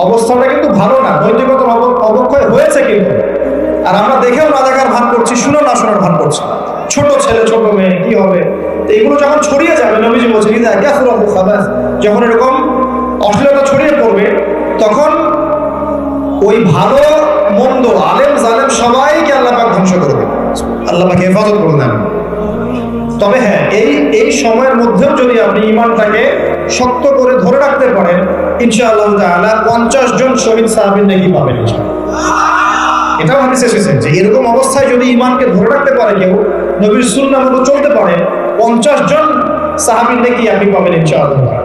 অবস্থাটা কিন্তু ভালো না, নৈতিকতার অবক্ষয় হয়েছে কিন্তু। আর আমরা দেখেও না দেখার ভান করছি, শুনে না শোনার ভান করছি। ছোট ছেলে, ছোট মেয়ে, কি হবে? এগুলো যখন ছড়িয়ে যাবে, নবীজি বলছেন যখন এরকম অশ্লীলতা ছড়িয়ে পড়বে, তখন ওই ভালো মন্দ, আলেম জালেম সবাইকে আল্লাহ পাক ধ্বংস করবে। আল্লাহ পাক হেফাজত করে নেন। তবে হ্যাঁ, এই সময়ের মধ্যেও যদি আপনি ঈমানটাকে শক্ত করে ধরে রাখতে পারেন, ইনশাআল্লাহ তাআলা 50 জন শহীদ সাহাবীর নেকি পাবেন ইনশাআল্লাহ। এটাও হাদিসে এসেছে যে এরকম অবস্থায় যদি ঈমানকে ধরে রাখতে পারে কেউ, নবীর সুন্নাহ মতো চলতে পারে, 50 জন সাহাবীর নেকি আপনি পাবেন ইনশাআল্লাহ।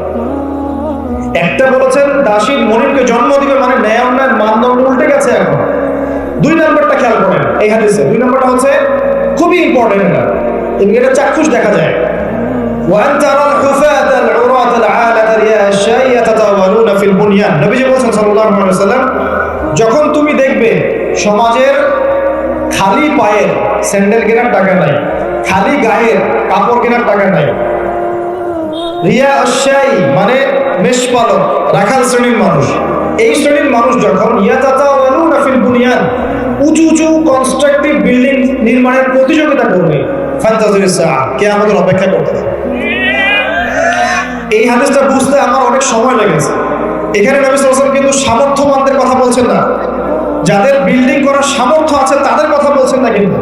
একটা বলেছেন দাসীর মনিরকে জন্ম দিবে, মানে ন্যায় অন্যায়ের মানদণ্ড উল্টে গেছে এখন। 2 নম্বরটা খেয়াল করেন এই হাদিসে। 2 নম্বরটা হচ্ছে খুবই ইম্পর্টেন্ট, এটা চাক্ষুষ দেখা যায়। ওয়ান তারাল হুফাতাল উরাতাল আলাতাল ইয়াশাই ইয়াতাতাওয়ালুনা ফিল বুনয়ান। নবীজি বলেছেন সাল্লাল্লাহু আলাইহি ওয়াসাল্লাম, যখন তুমি দেখবে সমাজের খালি পায়ের স্যান্ডেল কেনার টাকা নাই, খালি গায়ের কাপড় কেনার টাকা নাই, রিয়া আশাই মানে মেষপালক, রাখাল শ্রেণীর মানুষ, এই শ্রেণীর মানুষ যখন ইয়াতাতাওয়ালুনা ফিল বুনয়ান, উঁচু উঁচু কনস্ট্রাকটিভ বিল্ডিং নির্মাণের প্রতিযোগিতা করবে, ফান্তাজিরিস সাআ, কিয়ামতের অপেক্ষা করতে থাকে। এই হাদিসটা বুঝতে আমার অনেক সময় লেগেছে। এখানে নবী সাল্লাল্লাহু আলাইহি ওয়াসাল্লাম কিন্তু সামর্থ্যবানদের কথা বলছেন না, যাদের বিল্ডিং করার সামর্থ্য আছে তাদের কথা বলছেন না। কিন্তু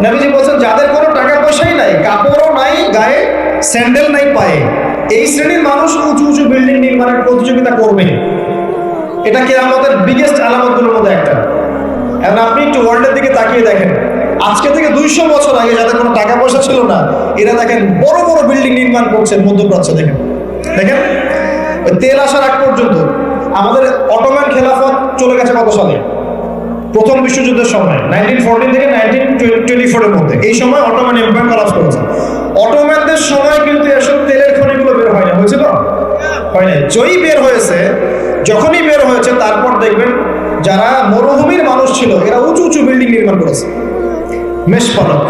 নবীজি বলছেন যাদের কোনো টাকা পয়সাই নাই, কাপড়ও নাই গায়ে, স্যান্ডেল নাই পায়ে, এই শ্রেণীর মানুষ উঁচু উঁচু বিল্ডিং নির্মাণের প্রতিযোগিতা করবে। এটা কিয়ামতের বিগেস্ট আলামতগুলোর মধ্যে একটা। এখন আপনি একটু ওয়ার্ল্ডের দিকে তাকিয়ে দেখেন, আজকে থেকে 200 বছর আগে যাদের কোনো টাকা পয়সা ছিল না, এরা দেখেন বড় বড় বিল্ডিং নির্মাণ করছেন মধ্যপ্রাচ্যে। দেখেন দেখেন ওই তেল আসার আগ পর্যন্ত আমাদের অটোম্যান খেলাফত চলে গেছে কত সালে? প্রথম বিশ্বযুদ্ধের সময় 1914 থেকে 1924 এর মধ্যে, এই সময় অটোম্যান এম্পায়ার কলাপস করেছে। অটোম্যানদের সময় কিন্তু এসব তেলের খনিগুলো বের হয় না, হয়েছিল? হয় না। যখনই বের হয়েছে তারপর দেখবেন যারা মরুভূমির মানুষ ছিল এরা উঁচু উঁচু বিল্ডিং নির্মাণ করেছে, মেষপালক।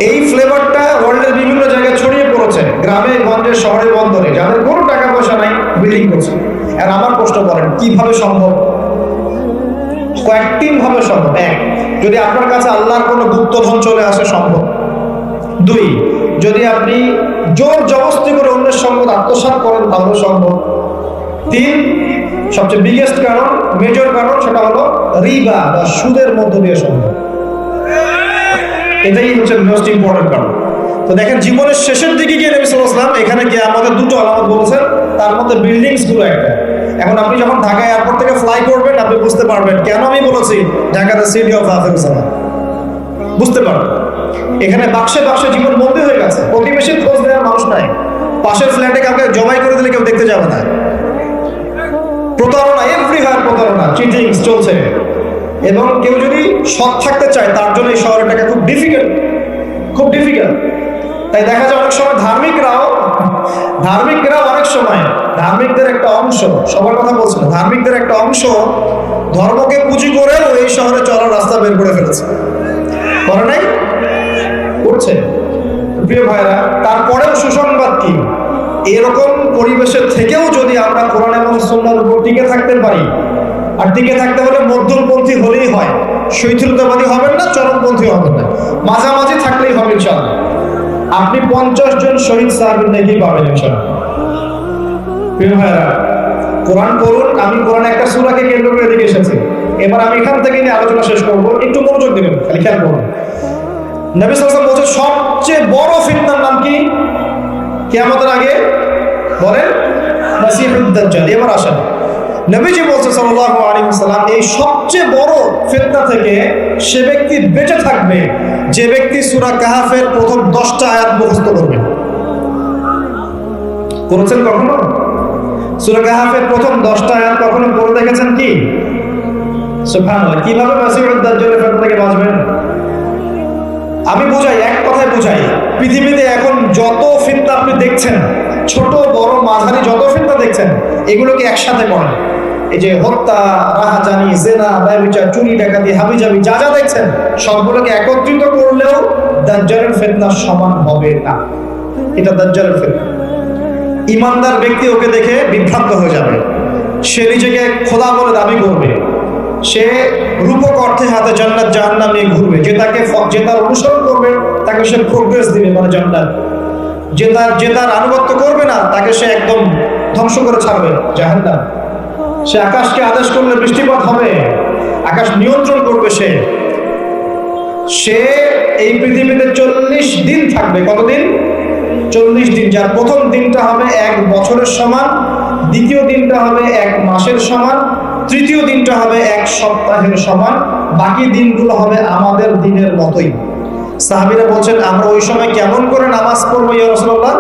এই ফ্লেভারটা ওয়ার্ল্ডের বিভিন্ন জায়গায় ছড়িয়ে পড়েছে, গ্রামে গঞ্জে শহরে বন্দরে। যাদের কোনো টাকা পয়সা নাই বিল্ডিং করছে। আর আমার প্রশ্ন করেন কিভাবে সম্ভব? কয়েকটিন ভাবে সম্ভব। এক, যদি আপনার কাছে আল্লাহর কোনো গুপ্তধন চলে আসে সম্ভব। দুই, যদি আপনি জোর জবরদস্তি করে অন্যের সম্পদ আত্মসাৎ করেন তাহলে সম্ভব। তিন, সবচেয়ে বিগেস্ট কারণ, মেজর কারণ, সেটা হলো রিবা বা সুদের মধ্য দিয়ে সম্ভব। এটাই হচ্ছে মোস্ট ইম্পর্টেন্ট কারণ। তো দেখেন জীবনের শেষের দিকে গিয়ে নবী সাল্লাল্লাহু আলাইহি ওয়াসাল্লাম এখানে গিয়ে আমাদের দুটো আলামত বলেছেন, তার মধ্যে বিল্ডিংস গুলো একটা। এখন আপনি যখন ঢাকা এয়ারপোর্ট থেকে ফ্লাই করবেন আপনি বুঝতে পারবেন কেন আমি বলেছি ঢাকা দ্য সিটি অফ আখিরুজ জামান। বুঝতে পারবেন এখানে বাক্সে বাক্সে জীবন বন্দী হয়ে গেছে, প্রতিবেশীর খোঁজ নেওয়ার মানুষ নাই, পাশের ফ্ল্যাটে কাউকে জবাই করে দিলে কেউ দেখতে যাবে না, প্রতারণা এভরিহার, প্রতারণা চিটিংস চলছে। এবং কেউ যদি সৎ থাকতে চায় তার জন্য এই শহরটাকে খুব ডিফিকাল্ট, খুব ডিফিকাল্ট। তাই দেখা যায় অনেক সময় ধার্মিকরাও অনেক সময় ধার্মিকদের একটা অংশ, সবার কথা বলছে না, ধার্মিকদের একটা অংশ ধর্মকে পুঁজি করেও এই শহরে চলার রাস্তা বের করে ফেলেছে, করে নাই? করছে। প্রিয় ভাইরা, তারপরেও সুসংবাদ কি? এরকম পরিবেশের থেকেও যদি আমরা কোরআন এবং সুন্নাহর উপর টিকে থাকতে পারি, আর টিকে থাকতে হলে মধ্যমপন্থী হলেই হয়, শৈথিলতাবাদী হবেন না, চরমপন্থী হবেন না, মাঝামাঝি থাকলেই হবে ইনশাআল্লাহ। আপনি 50 জন শহীদ সাহাবীর নেকি পাবেন ইনশাআল্লাহ। প্রিয় ভাইরা, কোরআন পড়ুন। আমি কোরআন একটা সূরাকে কেন্দ্র করে দিকে এসেছি, এবার আমি এখান থেকে নিয়ে আলোচনা শেষ করবো, একটু মনোযোগ দিবেন, খালি খেয়াল করুন। নবী সাল্লাল্লাহু আলাইহি ওয়াসাল্লাম বলছেন সবচেয়ে বড় ফিতনার নাম কি কিয়ামতের আগে? বলেন মাসিহুদ দাজ্জাল। এবার আসেন, নবীজি বলছেন সাল্লাল্লাহু আলাইহি ওয়াসাল্লাম এই সবচেয়ে বড় ফিতনা থেকে সে ব্যক্তি বেঁচে থাকবে যে ব্যক্তি সূরা কাহাফের প্রথম 10টা আয়াত মুখস্থ করবে। করেছেন কখনো? সূরা কাহাফের প্রথম 10টা আয়াত কখনো পড়ে দেখেছেন কি? সুবহানাল্লাহ। কিভাবে মাসিহুদ দাজ্জালের ফিতনা থেকে বাঁচবেন? আমি বুঝাই, এক কথায় বুঝাই, পৃথিবীতে এখন যত ফিতনা আপনি দেখছেন, ছোট বড় মাঝারি যত ফিতনা দেখছেন, এগুলোকে একসাথে করেন। এই যে হত্যা, রাহাজানি, জেনা, ব্যভিচার, চুরি, ডাকাতি, হাবিজাবি যা যা দেখছেন সবগুলোকে একত্রিত করলেও দাজ্জালের ফিতনা সমান হবে না। এটা দাজ্জালের ফিতনা। ইমানদার ব্যক্তি ওকে দেখে বিভ্রান্ত হয়ে যাবে, সে নিজেকে খোদা বলে দাবি করবে, সে রূপক অর্থে হাতে জান্নাত জাহান্নাম নিয়ে ঘুরবে। যে তার অনুসরণ করবে তাকে সে প্রোগ্রেস দিবে, মানে জান্নাত। যে তার আনুগত্য করবে না তাকে সে একদম ধ্বংস করে ছাড়বে, জাহান্নাম। সে আকাশকে আদেশ করলে বৃষ্টিপাত হবে, আকাশ নিয়ন্ত্রণ করবে। সে এই পৃথিবীতে 40 দিন থাকবে। কতদিন? 40 দিন। যার প্রথম দিনটা হবে 1 বছরের সমান, দ্বিতীয় দিনটা হবে 1 মাসের সমান, তৃতীয় দিনটা হবে 1 সপ্তাহের সমান, বাকি দিনগুলো হবে আমাদের দিনের মতোই। সাহাবীরা বলছেন আমরা ওই সময় কেমন করে নামাজ পড়বো ইয়া রাসূলুল্লাহ?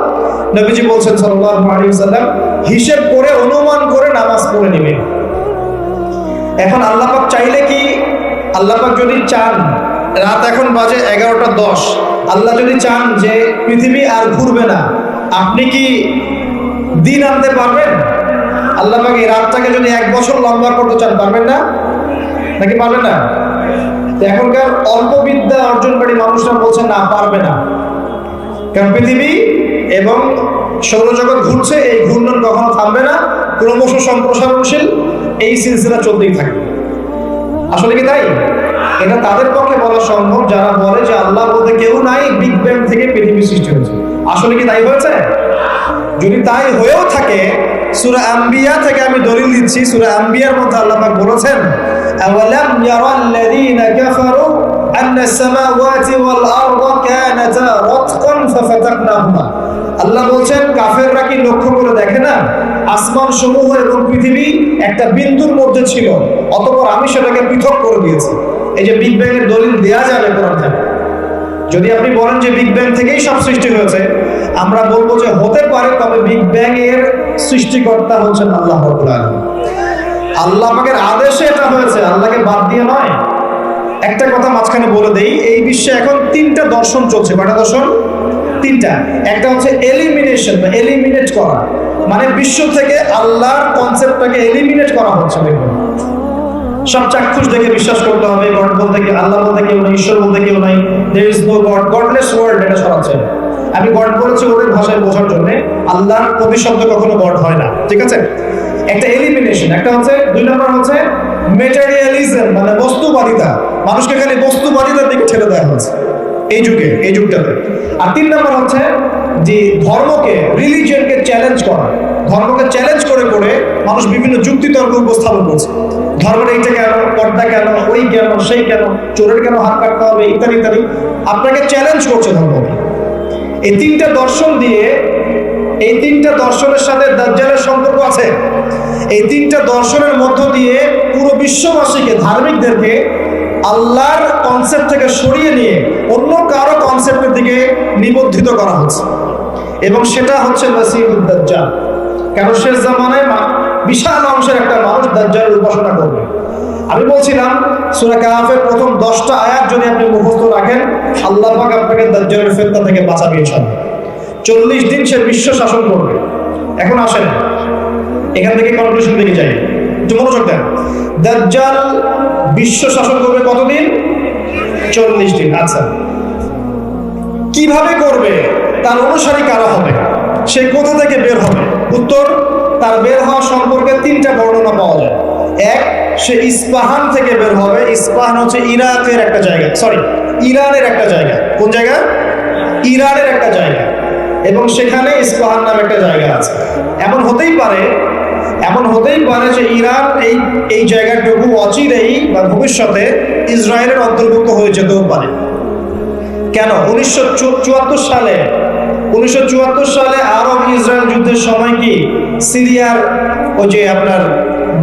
নবীজি বলছেন সাল্লাল্লাহু আলাইহি ওয়াসাল্লাম হিসাব করে অনুমান করে নামাজ পড়ে নেবেন। এখন আল্লাহ পাক চাইলে কি, আল্লাহ পাক যদি চান, রাত এখন বাজে 11:10, আল্লাহ যদি চান যে পৃথিবী আর ঘুরবে না, আপনি কি দিন আনতে পারবেন? আল্লাহ পাক এই রাতটাকে যদি 1 বছর লম্বা করতে চান, পারবেন না? নাকি পারবেন না? এখনকার অল্প বিদ্যা অর্জনকারী মানুষরা বলছেন না, পারবে না। কারণ পৃথিবী এবং সৌরজগৎ ঘুরছে, এই ঘূর্ণন কখনো থামবে না, ক্রমশ সম্প্রসারণশীল, এই সিলসিলা চলতেই থাকবে। আসলে কি তাই? এটা তাদের পক্ষে বলা সম্ভব যারা বলে যে আল্লাহ বলতে কেউ নাই, বিগ ব্যাং থেকে পৃথিবী সৃষ্টি হয়েছে। আসলে কি তাই হয়েছে? যদি তাই হয়েও থাকে, সূরা আম্বিয়া থেকে আমি দলিল দিচ্ছি। সূরা আম্বিয়ার মধ্যে আল্লাহ পাক বলেছেন আওয়ালাম ইয়ারাল্লাযীনা কাফারু আন্নাস সামাওয়াতি ওয়াল আরদা কানাতা রাতকান ফাফাতাকনাহুমা। আল্লাহ বলছেন কাফেররা কি লক্ষ্য করে দেখে না আসমান সমূহ এবং পৃথিবী একটা বিন্দুর মধ্যে ছিল, অতঃপর আমি সেটাকে পৃথক করে দিয়েছি। এই যে বিগ ব্যাং এর দলিল দেয়া যাবে কোরআন থেকে। যদি আপনি বলেন যে বিগ ব্যাং থেকেই সব সৃষ্টি হয়েছে, আমরা বলবো যে হতে পারে, তবে বিগ ব্যাং এর সৃষ্টিকর্তা হচ্ছেন আল্লাহ রাব্বুল আলামিন। আল্লাহ পাকের আদেশে এটা হয়েছে, আল্লাহকে বাদ দিয়ে নয়। একটা কথা মাঝখানে বলে দেই, এই বিশ্বে এখন তিনটা দর্শন চলছে। কয়টা দর্শন? তিনটা। একটা হচ্ছে এলিমিনেশন বা এলিমিনেট করা, মানে বিশ্ব থেকে আল্লাহর কনসেপ্টটাকে এলিমিনেট করা হচ্ছে। দেখুন, সব চাক্ষুষ দেখে বিশ্বাস করতে হবে গড বলতে কি, আল্লাহ বলতে কেউ নেই, ঈশ্বর বলতে কেউ নাই, there is no God, godless world, এটা সরাচ্ছে। আমি গড বলেছি ওদের ভাষায় বোঝার জন্য, আল্লাহর প্রতিশব্দ কখনো গড হয় না, ঠিক আছে? একটা এলিমিনেশন। একটা হচ্ছে, দুই নম্বর হচ্ছে মেটেরিয়ালিজম, মানে বস্তুবাদিতা, মানুষকে খালি বস্তুবাদিতার দিকে ঠেলে দেওয়া হচ্ছে এই যুগে, এই যুগটাতে। আর তিন নম্বর হচ্ছে যে ধর্মকে, রিলিজিয়নকে চ্যালেঞ্জ করা। ধর্মকে চ্যালেঞ্জ করে করে মানুষ বিভিন্ন যুক্তি তর্ক উপস্থাপন করছে। ধর্মের এইটা কেন, পর্দা কেন, ওই কেন, সেই কেন, চোরের কেন হাত কাটতে হবে, ইত্যাদি ইত্যাদি আপনাকে চ্যালেঞ্জ করছে ধর্মকে। এই তিনটা দর্শন দিয়ে, এই তিনটা দর্শনের সাথে দাজ্জালের সম্পর্ক আছে। এই তিনটা দর্শনের মধ্য দিয়ে পুরো বিশ্ববাসীকে, ধার্মিকদেরকে আল্লাহর কনসেপ্ট থেকে সরিয়ে নিয়ে অন্য কারো কনসেপ্টের দিকে নিবদ্ধিত করা হচ্ছে, এবং সেটা হচ্ছে মাসিহুদ দাজ্জাল। কেন শেষ জামানায় বিশাল অংশের একটা মানুষ দাজ্জালের উপাসনা করবে। আমি বলছিলাম সূরা কাহফের প্রথম 10টা আয়াত যদি আপনি মুখস্থ রাখেন, আল্লাহ পাক আপনাকে দাজ্জালের ফিতনা থেকে বাঁচাবে ইনশাআল্লাহ। 40 দিন সে বিশ্ব শাসন করবে। এখন আসেন এখান থেকে কনক্লুশন দিকে যাই, একটু মনোযোগ দেন। দাজ্জাল বিশ্ব শাসন করবে কতদিন? 40 দিন। আচ্ছা, কিভাবে করবে? তার অনুসারী কারা হবে? সে কোথা থেকে বের হবে? উত্তর, তার বের হওয়া সম্পর্কে তিনটা বর্ণনা পাওয়া যায়। এক, সে ইস্পাহান থেকে বের হবে। ইস্পাহান হচ্ছে ইরাকের একটা জায়গা, সরি ইরানের একটা জায়গা। কোন জায়গা? ইরানের একটা জায়গা, এবং সেখানে ইস্পাহান নামে একটা জায়গা আছে। এমন হতেই পারে যে ইরান এই জায়গাটুকু অচিরেই বা ভবিষ্যতে ইসরায়েলের অন্তর্ভুক্ত হয়ে যেতেও পারে। কেন? 1974 সালে আরব ইসরায়েল যুদ্ধের সময় কি সিরিয়ার ওই যে আপনার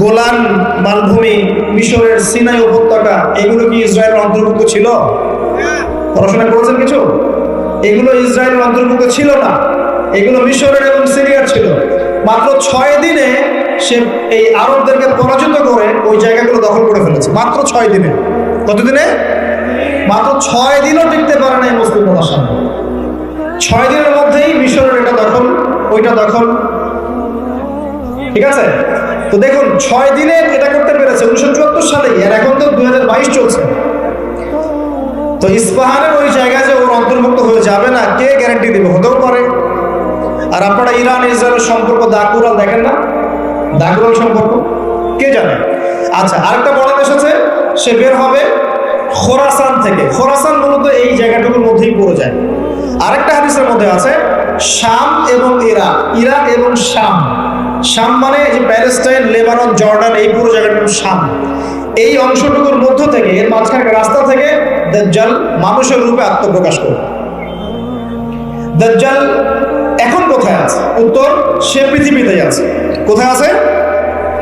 গোলান মালভূমি, মিশরের সিনাই উপত্যকা, এগুলো কি ইসরায়েলের অন্তর্ভুক্ত ছিল? পড়াশোনা করেছেন কিছু? এগুলো ইসরায়েলের অন্তর্ভুক্ত ছিল না, এগুলো মিশরের এবং সিরিয়ার ছিল। মাত্র 6 দিনে সে এই আরবদেরকে পরাজিত করে ওই জায়গাগুলো দখল করে ফেলেছে। মাত্র 6 দিনে। কতদিনে? মাত্র 6 দিনও টিকতে পারে না এই মুসলিম প্রশাসন। 6 দিনের মধ্যেই মিশরের এটা দখল, ওইটা দখল, ঠিক আছে? তো দেখুন 6 দিনে এটা করতে পেরেছে 1974 সালেই, আর এখন তো 2022 চলছে। তো ইস্পাহানের ওই জায়গায় যে ওর অন্তর্ভুক্ত হয়ে যাবে না, কে গ্যারান্টি দেবে? হতেও পারে। আর আপনারা ইরান ইসরায়েলের সম্পর্ক দাকুরাল দেখেন না? দাকুরাল সম্পর্ক কে জানে? আচ্ছা, আরেকটা বড় দেশ আছে, সে বের হবে খোরাসান থেকে। খোরাসান মূলত এই জায়গাটুকুর মধ্যেই পড়ে যায়। আরেকটা হাদিসের মধ্যে আছে শাম এবং ইরাক, ইরাক এবং শাম। শাম মানে যে প্যালেস্টাইন, লেবানন, জর্ডান, এই পুরো জায়গাটা শাম। এই অংশটুকুর মধ্য থেকে, এর মাঝখানে রাস্তা থেকে দাজ্জাল মানুষের রূপে আত্মপ্রকাশ করবে। দাজ্জাল এখন কোথায় আছে? উত্তর, সে পৃথিবীতেই আছে। কোথায় আছে?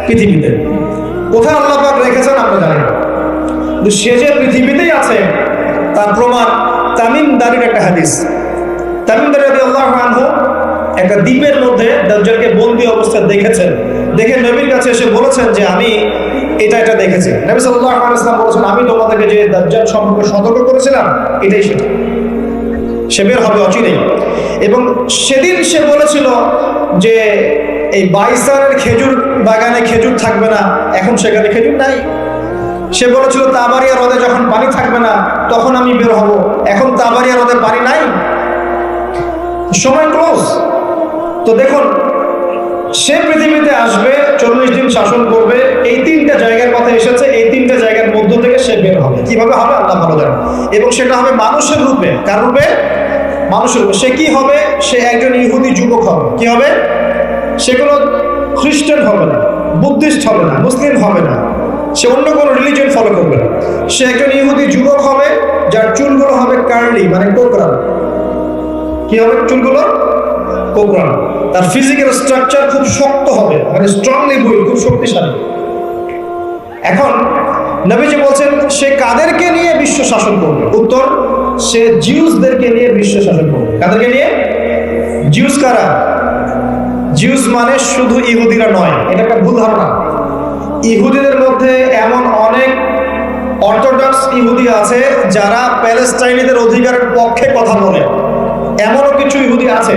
পৃথিবীতে। কোথায় আল্লাহ পাক রেখেছেন আমরা জানি না, কিন্তু সে যে পৃথিবীতেই আছে তার প্রমাণ তামিম দারির একটা হাদিস। তামিম দারি রাদিয়াল্লাহু আনহু একটা দ্বীপের মধ্যে দাজ্জালকে বন্দী অবস্থায় দেখেছেন। দেখে নবীর কাছে এসে বলেছেন যে আমি এটা দেখেছি। নবী সাল্লাল্লাহু আলাইহি ওয়াসাল্লাম বলেছেন, আমি তোমাদেরকে যে দাজ্জাল সম্পর্কে সতর্ক করেছিলাম, এটাই সেটা। সে বের হবে অচিরেই। এবং সেদিন সে বলেছিল যে এই বাইসানের খেজুর বাগানে খেজুর থাকবে না, এখন সেখানে খেজুর নাই। সে বলেছিল তাবারিয়া হ্রদে যখন পানি থাকবে না, তখন আমি বের হব, এখন তাবারিয়া হ্রদে পানি নাই, সময় ক্লোজ। তো দেখুন, সে পৃথিবীতে আসবে, 40 দিন শাসন করবে। এই তিনটা জায়গার কথা এসেছে, এই তিনটা জায়গার মধ্য থেকে সে বের হবে। কিভাবে হবে আল্লাহ ভালো জানে। এবং সেটা হবে মানুষের রূপে। কার রূপে? মানুষের রূপে। সে কি হবে? সে একজন ইহুদি যুবক হবে। কি হবে? সে কোনো খ্রিস্টান হবে না, বুদ্ধিস্ট হবে না, মুসলিম হবে না, সে অন্য কোনো রিলিজিয়ন ফলো করবে না। সে একজন ইহুদি যুবক হবে, যার চুলগুলো হবে কার্লি, মানে কোকড়া। কি হবে? চুলগুলো কোকড়া। তার ফিজিক্যাল স্ট্রাকচার খুব শক্ত হবে, মানে স্ট্রংলি বুইল্ড, খুব শক্তিশালী। এখন নবীজি বলছেন সে কাদেরকে নিয়ে বিশ্ব শাসন করবে? উত্তর, সে জিউসদেরকে নিয়ে বিশ্ব শাসন করবে। কাদেরকে নিয়ে? জিউস কারা? জিউস মানে শুধু ইহুদিরা নয়, এটা একটা ভুল ধারণা। ইহুদিদের মধ্যে এমন অনেক অর্থোডক্স ইহুদি আছে যারা প্যালেস্টাইনিদের অধিকারের পক্ষে কথা বলে, এমনও কিছু ইহুদি আছে।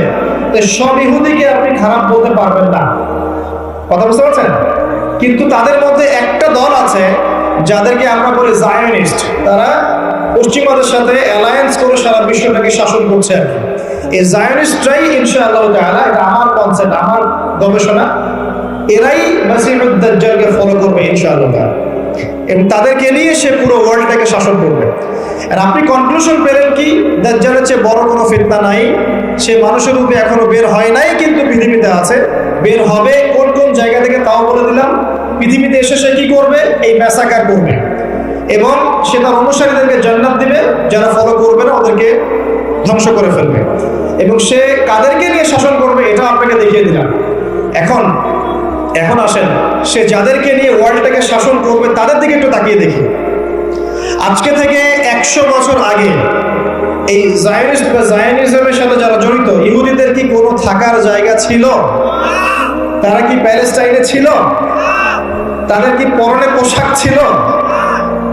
সব ইহুদিকে আপনি খারাপ বলতে পারবেন না, কথা বুঝতে পারছেন? কিন্তু তাদের মধ্যে একটা দল আছে যাদেরকে আমরা বলি জায়নিস্ট। তারা পশ্চিমাদের সাথে অ্যালায়েন্স করে সারা বিশ্বটাকে শাসন করছে। এই জায়নিস্টরাই ইনশাআল্লাহ তাআলা, এটা আমার কনসেপ্ট, আমার গবেষণা, এরাই মাসিহুদ দাজ্জালকে ফলো করবে ইনশাআল্লাহ তাআলা, এবং তাদেরকে নিয়ে সে পুরো ওয়ার্ল্ডটাকে শাসন করবে। আর আপনি কনক্লুশন পেলেন কি? দাজ্জালের চেয়ে বড় কোনো ফিতনা নাই। সে মানুষের রূপে এখনো বের হয় নাই, কিন্তু পৃথিবীতে আছে, বের হবে। কোন কোন জায়গা থেকে তাও বলে দিলাম। পৃথিবীতে এসে সে কি করবে? এই ম্যাসাকার করবে, এবং সে তার অনুসারীদেরকে জান্নাত দিবে, যারা ফলো করবে না ওদেরকে ধ্বংস করে ফেলবে। এবং সে কাদেরকে নিয়ে শাসন করবে এটা আপনাকে দেখিয়ে দিলাম। এখন আসেন, সে যাদেরকে নিয়ে ওয়ার্ল্ডটাকে শাসন করবে তাদের দিকে একটু তাকিয়ে দেখি। আজকে থেকে 100 বছর আগে এই জায়নিস্ট বা জায়নিজমের সাথে যারা জড়িত, ইহুদিদের কি কোনো থাকার জায়গা ছিল? তারা কি প্যালেস্টাইনে ছিল? তাদের কি পরনে পোশাক ছিল?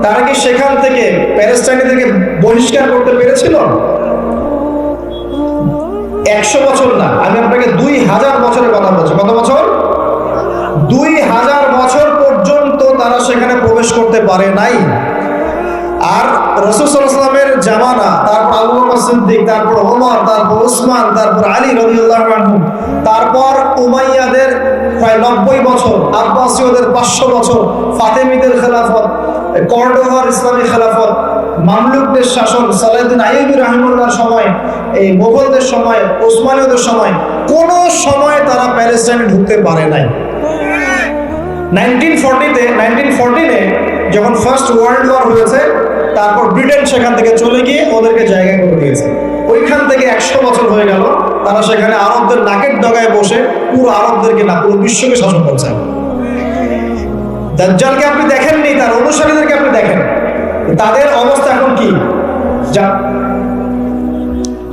তারা কি সেখান থেকে প্যালেস্টাইনিদেরকে বহিষ্কার করতে পেরেছিল? 100 বছর না, আমি আপনাকে 2000 বছরের কথা বলছি। কত বছর? 2000 বছর পর্যন্ত তারা সেখানে প্রবেশ করতে পারে নাই। আর রাসূল সাল্লাল্লাহু আলাইহি ওয়াসাল্লামের জামানা, তারপর আবু বকর সিদ্দিক, তারপর ওমর, তারপর ওসমান, তারপর আলী রাদিয়াল্লাহু আনহু, তারপর উমাইয়াদের প্রায় 90 বছর, আব্বাসীয়দের 500 বছর, ফাতেমিদের খেলাফত, কর্ডোভার ইসলামী খেলাফত, মামলুকদের শাসন, সালাহউদ্দিন আইয়ুবী রাহিমাহুল্লাহর সময়, এই মোগলদের সময়, ওসমানীয়দের সময়, কোন সময় তারা প্যালেস্টাইনে ঢুকতে পারে নাই। 1914-এ যখন ফার্স্ট ওয়ার্ল্ড ওয়ার হয়েছে, তারপর ব্রিটেন সেখান থেকে চলে গিয়ে ওদেরকে জায়গা করে দিয়েছে। ওইখান থেকে 100 বছর হয়ে গেল, তারা সেখানে আরবদের নাকের ডগায় বসে পুরো আরবদেরকে না, পুরো বিশ্বকে শাসন করছে। দাজ্জালকে আপনি দেখেননি, তার অনুসারীদেরকে আপনি দেখেন, তাদের অবস্থা এখন কি?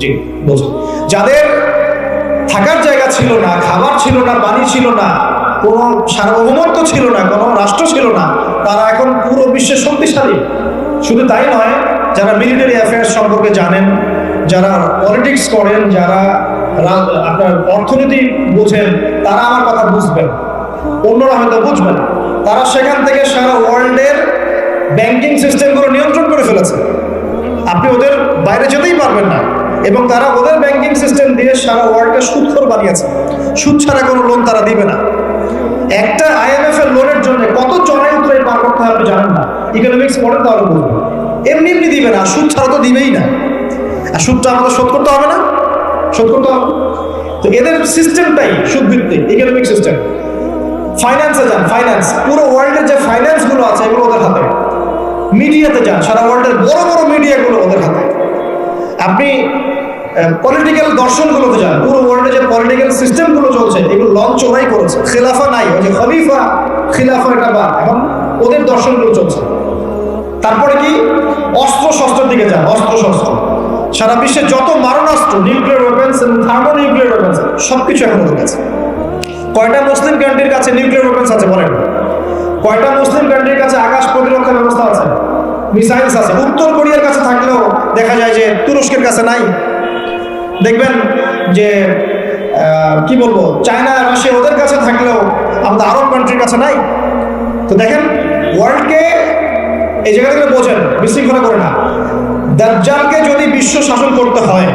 জি বলছি, যাদের থাকার জায়গা ছিল না, খাবার ছিল না, পানি ছিল না, কোনো সার্বভৌমত্ব ছিল না, কোনো রাষ্ট্র ছিল না, তারা এখন পুরো বিশ্বে শক্তিশালী। শুধু তাই নয়, যারা মিলিটারি অ্যাফেয়ার্স সম্পর্কে জানেন, যারা পলিটিক্স করেন, যারা আপনার অর্থনীতি বোঝেন, তারা আমার কথা বুঝবেন, অন্যরা হয়তো বুঝবেন। তারা সেখান থেকে সারা ওয়ার্ল্ডের ব্যাংকিং সিস্টেমগুলো নিয়ন্ত্রণ করে ফেলেছে। আপনি ওদের বাইরে যেতেই পারবেন না, এবং তারা ওদের ব্যাংকিং সিস্টেম দিয়ে সারা ওয়ার্ল্ডকে সুদখোর বানিয়েছে। সুদ ছাড়া কোনো লোন তারা দিবে না। একটা IMF এর লোনের জন্য কত চড়াই উতরাই পার করতে হবে আপনি জানেন না? ইকোনমিক্স পড়েন তাহলে বুঝবেন। এমনি দিবে না, সুদ ছাড়া তো দিবেই না। আর সুদটা আমাদের শোধ করতে হবে না? শোধ করতে হবে। তো এদের সিস্টেমটাই সুদ ভিত্তিক ইকোনমিক সিস্টেম। ফাইন্যান্সে যান, ফাইন্যান্স, পুরো ওয়ার্ল্ডের যে ফাইন্যান্সগুলো আছে এগুলো ওদের হাতে। মিডিয়াতে যান, সারা ওয়ার্ল্ডের বড় বড় মিডিয়াগুলো ওদের হাতে। আপনি পলিটিক্যাল দর্শনগুলোতে যান, পুরো ওয়ার্ল্ডে যে পলিটিক্যাল সিস্টেমগুলো চলছে এগুলো লঞ্চ ওরাই করেছে। খেলাফা নাই, ওই যে খলিফা খিলাফা, এটা বা এখন ওদের দর্শনগুলো চলছে। তারপরে কি? অস্ত্র শস্ত্রের দিকে যান, অস্ত্র শস্ত্র, সারা বিশ্বে যত মারণাস্ত্র, নিউক্লিয়ার ওয়েপন্স এবং থার্মোনিউক্লিয়ার ওয়েপন্স, সবকিছু এখন ওদের কাছে। কয়টা মুসলিম কান্ট্রির কাছে নিউক্লিয়ার ওয়েপন্স আছে বলেন? কয়টা মুসলিম কান্ট্রির কাছে আকাশ প্রতিরক্ষা ব্যবস্থা আছে, মিসাইলস আছে? উত্তর কোরিয়ার কাছে থাকলেও দেখা যায় যে তুরস্কের কাছে নাই। দেখবেন যে কি বলবো, চায়না, রাশিয়া ওদের কাছে থাকলেও আমাদের আরব কান্ট্রির কাছে নাই। তো দেখেন, ওয়ার্ল্ডকে এই জায়গা থেকে বোঝেন, বিশৃঙ্খলা করে না। দাজ্জালকে যদি বিশ্ব শাসন করতে হয়,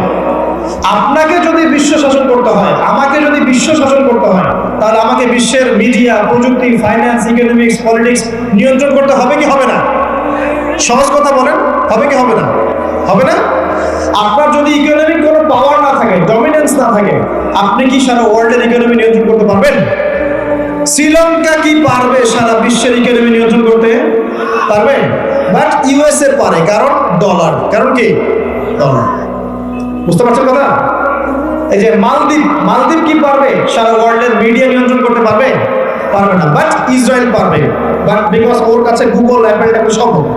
আপনাকে যদি বিশ্ব শাসন করতে হয়, আমাকে যদি বিশ্ব শাসন করতে হয়, তাহলে আমাকে বিশ্বের মিডিয়া, প্রযুক্তি, ফাইন্যান্স, ইকোনমিক্স, পলিটিক্স নিয়ন্ত্রণ করতে হবে কি হবে না? সহজ কথা বলেন, হবে কি হবে না? হবে না? আপনার যদি ইকোনমিক কোনো পাওয়ার না থাকে, ডমিনেন্স না থাকে, আপনি কি সারা ওয়ার্ল্ডের ইকোনমি নিয়ন্ত্রণ করতে পারবেন? শ্রীলঙ্কা কি পারবে সারা বিশ্বের ইকোনমি নিয়ন্ত্রণ করতে? পারবে? বাট USA পারে, কারণ ডলার। কারণ কি? ডলার। বুঝতে পারছেন কথা? এই যে মালদ্বীপ কি পারবে সারা ওয়ার্ল্ডের মিডিয়া নিয়ন্ত্রণ করতে? পারবে? পারবে না। বাট ইসরায়েল পারবে, বাট বিকজ ওর কাছে গুগল, অ্যাপল ট্যাপল সব হবে।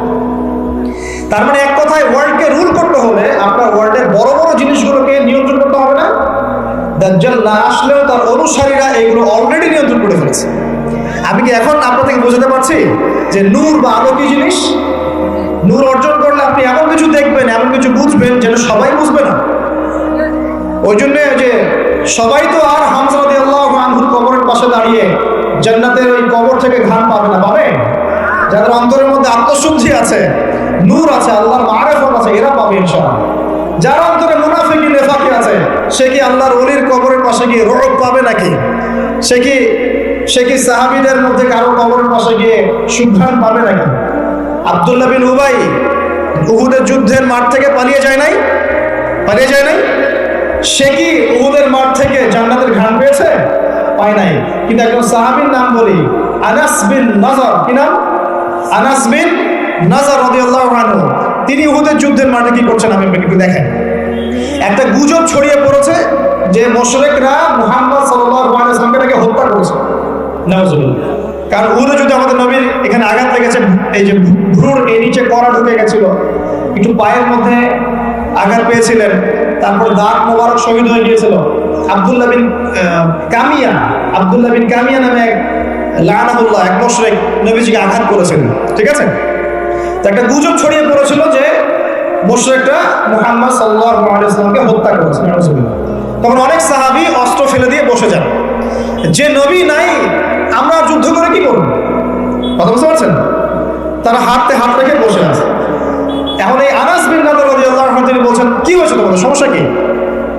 তার মানে এক কথায় ওয়ার্ল্ডকে রুল করতে হলে আপনার ওয়ার্ল্ডের বড় বড় জিনিসগুলোকে নিয়ন্ত্রণ করতে হবে না? দাজ্জাল না আসলেও তার অনুসারীরা এগুলো অলরেডি নিয়ন্ত্রণ করে ফেলেছে। আমি কি এখন আপনার থেকে বোঝাতে পারছি যে নূর বা আলো কি জিনিস? নূর অর্জন করলে আপনি এমন কিছু দেখবেন, এমন কিছু বুঝবেন যেটা সবাই বুঝবে না। ওই জন্য যে সবাই তো আর হামজা রাদিয়াল্লাহু আনহুর কবরের পাশে দাঁড়িয়ে জান্নাতের ওই কবর থেকে ঘ্রাণ পাবে না, পাবে? যাদের অন্তরের মধ্যে আত্মশুদ্ধি আছে, নূর আছে, আল্লাহর মারিফত আছে, এরা পাবে ইনশাআল্লাহ। যার অন্তরে মুনাফিকি নেফাকি আছে, সে কি আল্লাহর ওলির কবরের পাশে গিয়ে রূহ পাবে নাকি? সে কি সাহাবীদের মধ্যে কারো কবরের পাশে গিয়ে সুঘ্রাণ পাবে নাকি? আব্দুল্লাহ বিন উবাই উহুদের যুদ্ধের মাঠ থেকে পালিয়ে যায় নাই? সে কি উহুদের মাঠ থেকে জান্নাতের ঘ্রাণ পেয়েছে? পায় নাই। কিন্তু একজন সাহাবীর নাম বলি, আনাস বিন নাজার। কি নাম? আনাস বিন নাজার রাদিয়াল্লাহু আনহু। তিনি উহুদের যুদ্ধের মাঠে কি করছেন আমি একটু দেখেন। একটা গুজব ছড়িয়ে পড়েছে যে মুশরিকরা মুহাম্মদ সাল্লাল্লাহু আলাইহি ওয়াসাল্লামকে হত্যা করেছে। নাউজুবিল্লাহ। কারণ উহুদের যুদ্ধে আমাদের নবীর এখানে আঘাত লেগেছে, এই যে ভ্রুর এই নিচে কড়া ঢুকে গেছিল, একটু পায়ের মধ্যে আঘাত পেয়েছিলেন, তারপর দাঁত মোবারক শহীদ হয়ে গিয়েছিল। আব্দুল্লাহ বিন কামিয়া নামে এক লানাতুল্লাহ, এক মুশরিক নবীজিকে আঘাত করেছেন। ঠিক আছে, তো একটা গুজব ছড়িয়ে পড়েছিল যে মুশরিকরা মুহাম্মদ সাল্লাল্লাহু আলাইহি ওয়াসাল্লামকে হত্যা করেছে। নাউজুবিল্লাহ। তখন অনেক সাহাবী অস্ত্র ফেলে দিয়ে বসে যান, যে নবী নাই আমরা যুদ্ধ করে কি করব? কথা বুঝতে পারছেন? তারা হাতে হাত রেখে বসে আছে। এখন এই আনাস বিন নাজার রাদিয়াল্লাহু আনহু তিনি বলছেন, কি হয়েছে তোমাদের, সমস্যা কি?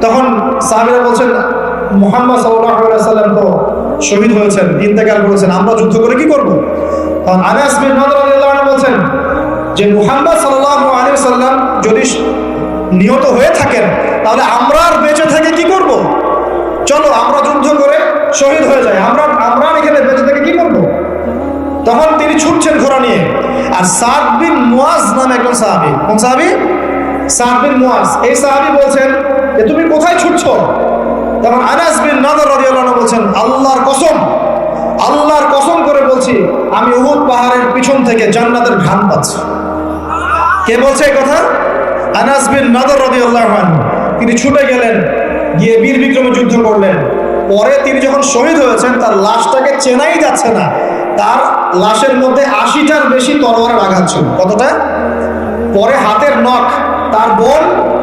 তখন সাহাবীরা বলছেন, মুহাম্মদ সাল্লাল্লাহু আলাইহি ওয়াসাল্লাম তো শহীদ হয়েছেন, ইন্তেকাল করেছেন, আমরা যুদ্ধ করে কি করব? তখন আনাস বিন নাজার রাদিয়াল্লাহু আনহু বলছেন যে মুহাম্মদ সাল্লাল্লাহু আলাইহি ওয়াসাল্লাম যদি নিহত হয়ে থাকেন তাহলে আমরা আর বেঁচে থেকে কি করব? চলো আমরা যুদ্ধ করে শহীদ হয়ে যাই, আমরা এখানে বেঁচে থেকে কি করব? তখন তিনি ছুটছেন ঘোড়া নিয়ে। আর সাদ বিন মুয়াজ নামে একজন সাহাবী, কোন সাহাবী? সাদ বিন মুয়াজ। এই সাহাবী বলছেন যে তুমি কোথায় ছুটছো? তখন আনাস বিন নাজার রাদিয়াল্লাহু আনহু বলছেন, আল্লাহর কসম করে বলছি আমি উহুদ পাহাড়ের পিছন থেকে জান্নাতের ঘ্রাণ পাচ্ছি। কে বলছে এই কথা? আনাস বিন নাজার রাদিয়াল্লাহু আনহু। তিনি ছুটে গেলেন, গিয়ে বীর বিক্রমে যুদ্ধ করলেন। পরে তিনি যখন শহীদ হয়েছেন তার লাশটাকে চেনাই যাচ্ছে না, তার লাশের মধ্যে ৮০টার বেশি তরবারের আঘাত ছিল। কতটা? পরে হাতের নখ,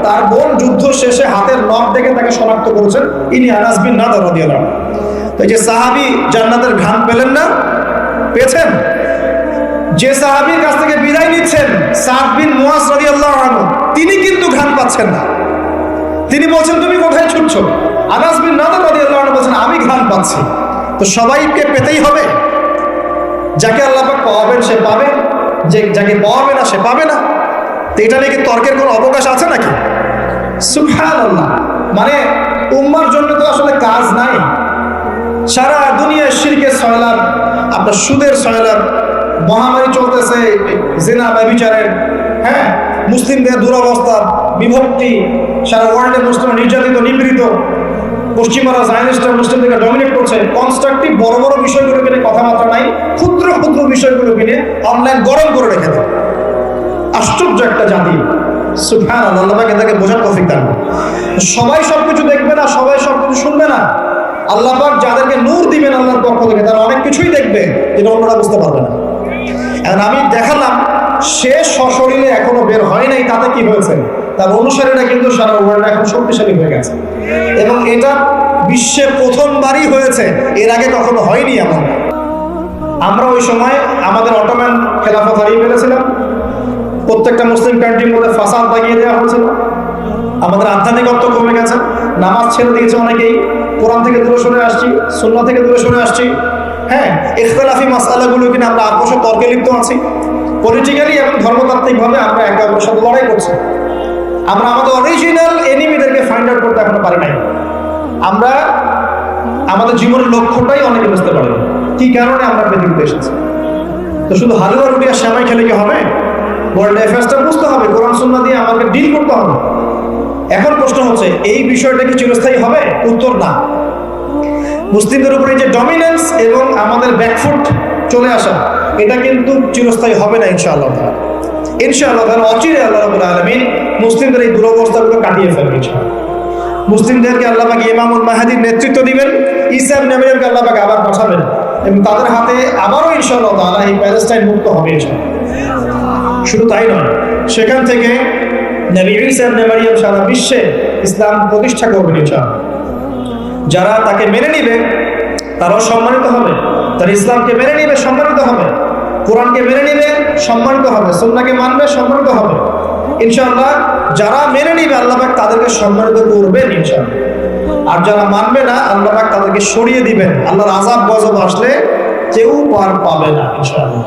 তার বোন যুদ্ধ শেষে হাতের নখ দেখে তাকে শনাক্ত করেছেন, ইনি আনাস বিন নাজার রাদিয়াল্লাহু আনহু। তো এই যে সাহাবী জান্নাতের ঘ্রাণ পেলেন না? পেয়েছেন? যে সাহাবীর কাছ থেকে বিদায় নিচ্ছেন সাদ বিন মুয়াজ রাদিয়াল্লাহু আনহু, তিনি কিন্তু ঘ্রাণ পাচ্ছেন না। তিনি বলছেন তুমি কোথায় ছুটছো? আনাস বিন নাজার রাদিয়াল্লাহু আনহু বলছেন আমি ঘ্রাণ পাচ্ছি। তো সবাইকে পেতেই হবে। যাকে আল্লাহ পাক পাওয়াবেন সে পাবে, যাকে পাওয়াবে না সে পাবে না। তো এটা নিয়ে কি তর্কের কোনো অবকাশ আছে নাকি? সুবহানাল্লাহ। মানে উম্মার জন্য তো আসলে কাজ নাই। সারা দুনিয়ায় শিরকের সয়লাব, আপনার সুদের সয়লাব, মহামারী চলতেছে, জিনা ব্যভিচারের, হ্যাঁ, মুসলিমদের দুরবস্থা, বিভক্তি, সারা ওয়ার্ল্ডে মুসলিম নির্যাতিত, নিপীড়িত, পশ্চিমারা জায়নিস্টরা মুসলিমদেরকে ডমিনেট করছে। কনস্ট্রাকটিভ বড় বড় বিষয়গুলো কিনে কথাবার্তা নাই, ক্ষুদ্র ক্ষুদ্র বিষয়গুলো কিনে অনলাইন গরম করে রেখে দেয়। আশ্চর্য একটা জাতি। সুবহানাল্লাহ, আল্লাহ পাক এটাকে বোঝার তৌফিক দান করুন। সবাই সবকিছু দেখবে না, সবাই সবকিছু শুনবে না। আল্লাহ পাক যাদেরকে নূর দিবেন আল্লাহর পক্ষ থেকে, তারা অনেক কিছুই দেখবে যেটা অন্যরা বুঝতে পারবে না। এখন আমি দেখালাম সে সশরীরে এখনো বের হয় নাই, তাতে কি হয়েছে? তার অনুসারীরা কিন্তু সারা ওয়ার্ল্ডে এখন শক্তিশালী হয়ে গেছে, এবং এটা বিশ্বে প্রথমবারই হয়েছে, এর আগে কখনো হয়নি এমন। আমরা ওই সময় আমাদের অটোম্যান খেলাফত হারিয়ে ফেলেছিলাম, প্রত্যেকটা মুসলিম কান্ট্রির মধ্যে ফাসাদ লাগিয়ে দেওয়া হয়েছিল, আমাদের আধ্যাত্মিকত্ব কমে গেছে, নামাজ ছেড়ে দিয়েছে অনেকেই, কোরআন থেকে দূরে সরে আসছি, সুন্নাহ থেকে দূরে সরে আসছি, হ্যাঁ, ইখতিলাফি মাসআলাগুলো কিনা আমরা আপোষে তর্কে লিপ্ত আছি, পলিটিক্যালি এবং ধর্মতাত্ত্বিকভাবে আমরা একে অপরের সাথে লড়াই করছি। আমরা আমাদের অরিজিনাল এনিমিদেরকে ফাইন্ড আউট করতে এখনো পারি নাই। আমরা আমাদের জীবনের লক্ষ্যটাই অনেকে বুঝতে পারি কি কারণে আমরা পৃথিবীতে এসেছি। তো শুধু হালুয়া রুটি আর সেমাই খেলে কি হবে? ওয়ার্ল্ড অ্যাফেয়ার্সটা বুঝতে হবে, কোরআন সুন্নাহ দিয়ে আমাকে ডিল করতে হবে। এখন প্রশ্ন হচ্ছে এই বিষয়টা কি চিরস্থায়ী হবে? উত্তর না। মুসলিমদের উপরে যে ডমিনেন্স এবং আমাদের ব্যাকফুট চলে আসা, এটা কিন্তু চিরস্থায়ী হবে না ইনশাআল্লাহ তাআলা। ইনশাআল্লাহ তাআলা অচিরে আল্লাহ রাব্বুল আলামিন মুসলিমদের এই দুরবস্থাগুলো কাটিয়ে ফেলবে ইনশাআল্লাহ। মুসলিমদেরকে আল্লাহ পাক ইমামুল মাহদির নেতৃত্ব দিবেন, ঈসা ইবনে মারইয়্যমকে আল্লাহ পাক আবার পাঠাবেন এবং তাদের হাতে আবারও ইনশাআল্লাহ তাআলা এই প্যালেস্টাইন মুক্ত হবে ইনশাআল্লাহ। শুধু তাই নয়, সেখান থেকে নবী ঈসা ইবনে মারইয়্যম সারা বিশ্বে ইসলাম প্রতিষ্ঠা করবেন ইনশাআল্লাহ। যারা তাকে মেনে নিবে তারাও সম্মানিত হবে, তারা ইসলামকে মেনে নিবে সম্মানিত হবে, কোরআনকে মেনে নিবে সম্মানিত হবে, সুন্নাহকে মানবে সম্মানিত হবে ইনশাআল্লাহ। যারা মেনে নিবে আল্লাহ পাক তাদেরকে সম্মানিত করবেন ইনশাআল্লাহ। আর যারা মানবে না আল্লাহ পাক তাদেরকে সরিয়ে দিবেন। আল্লাহর আযাব গজব আসলে কেউ পার পাবে না ইনশাআল্লাহ।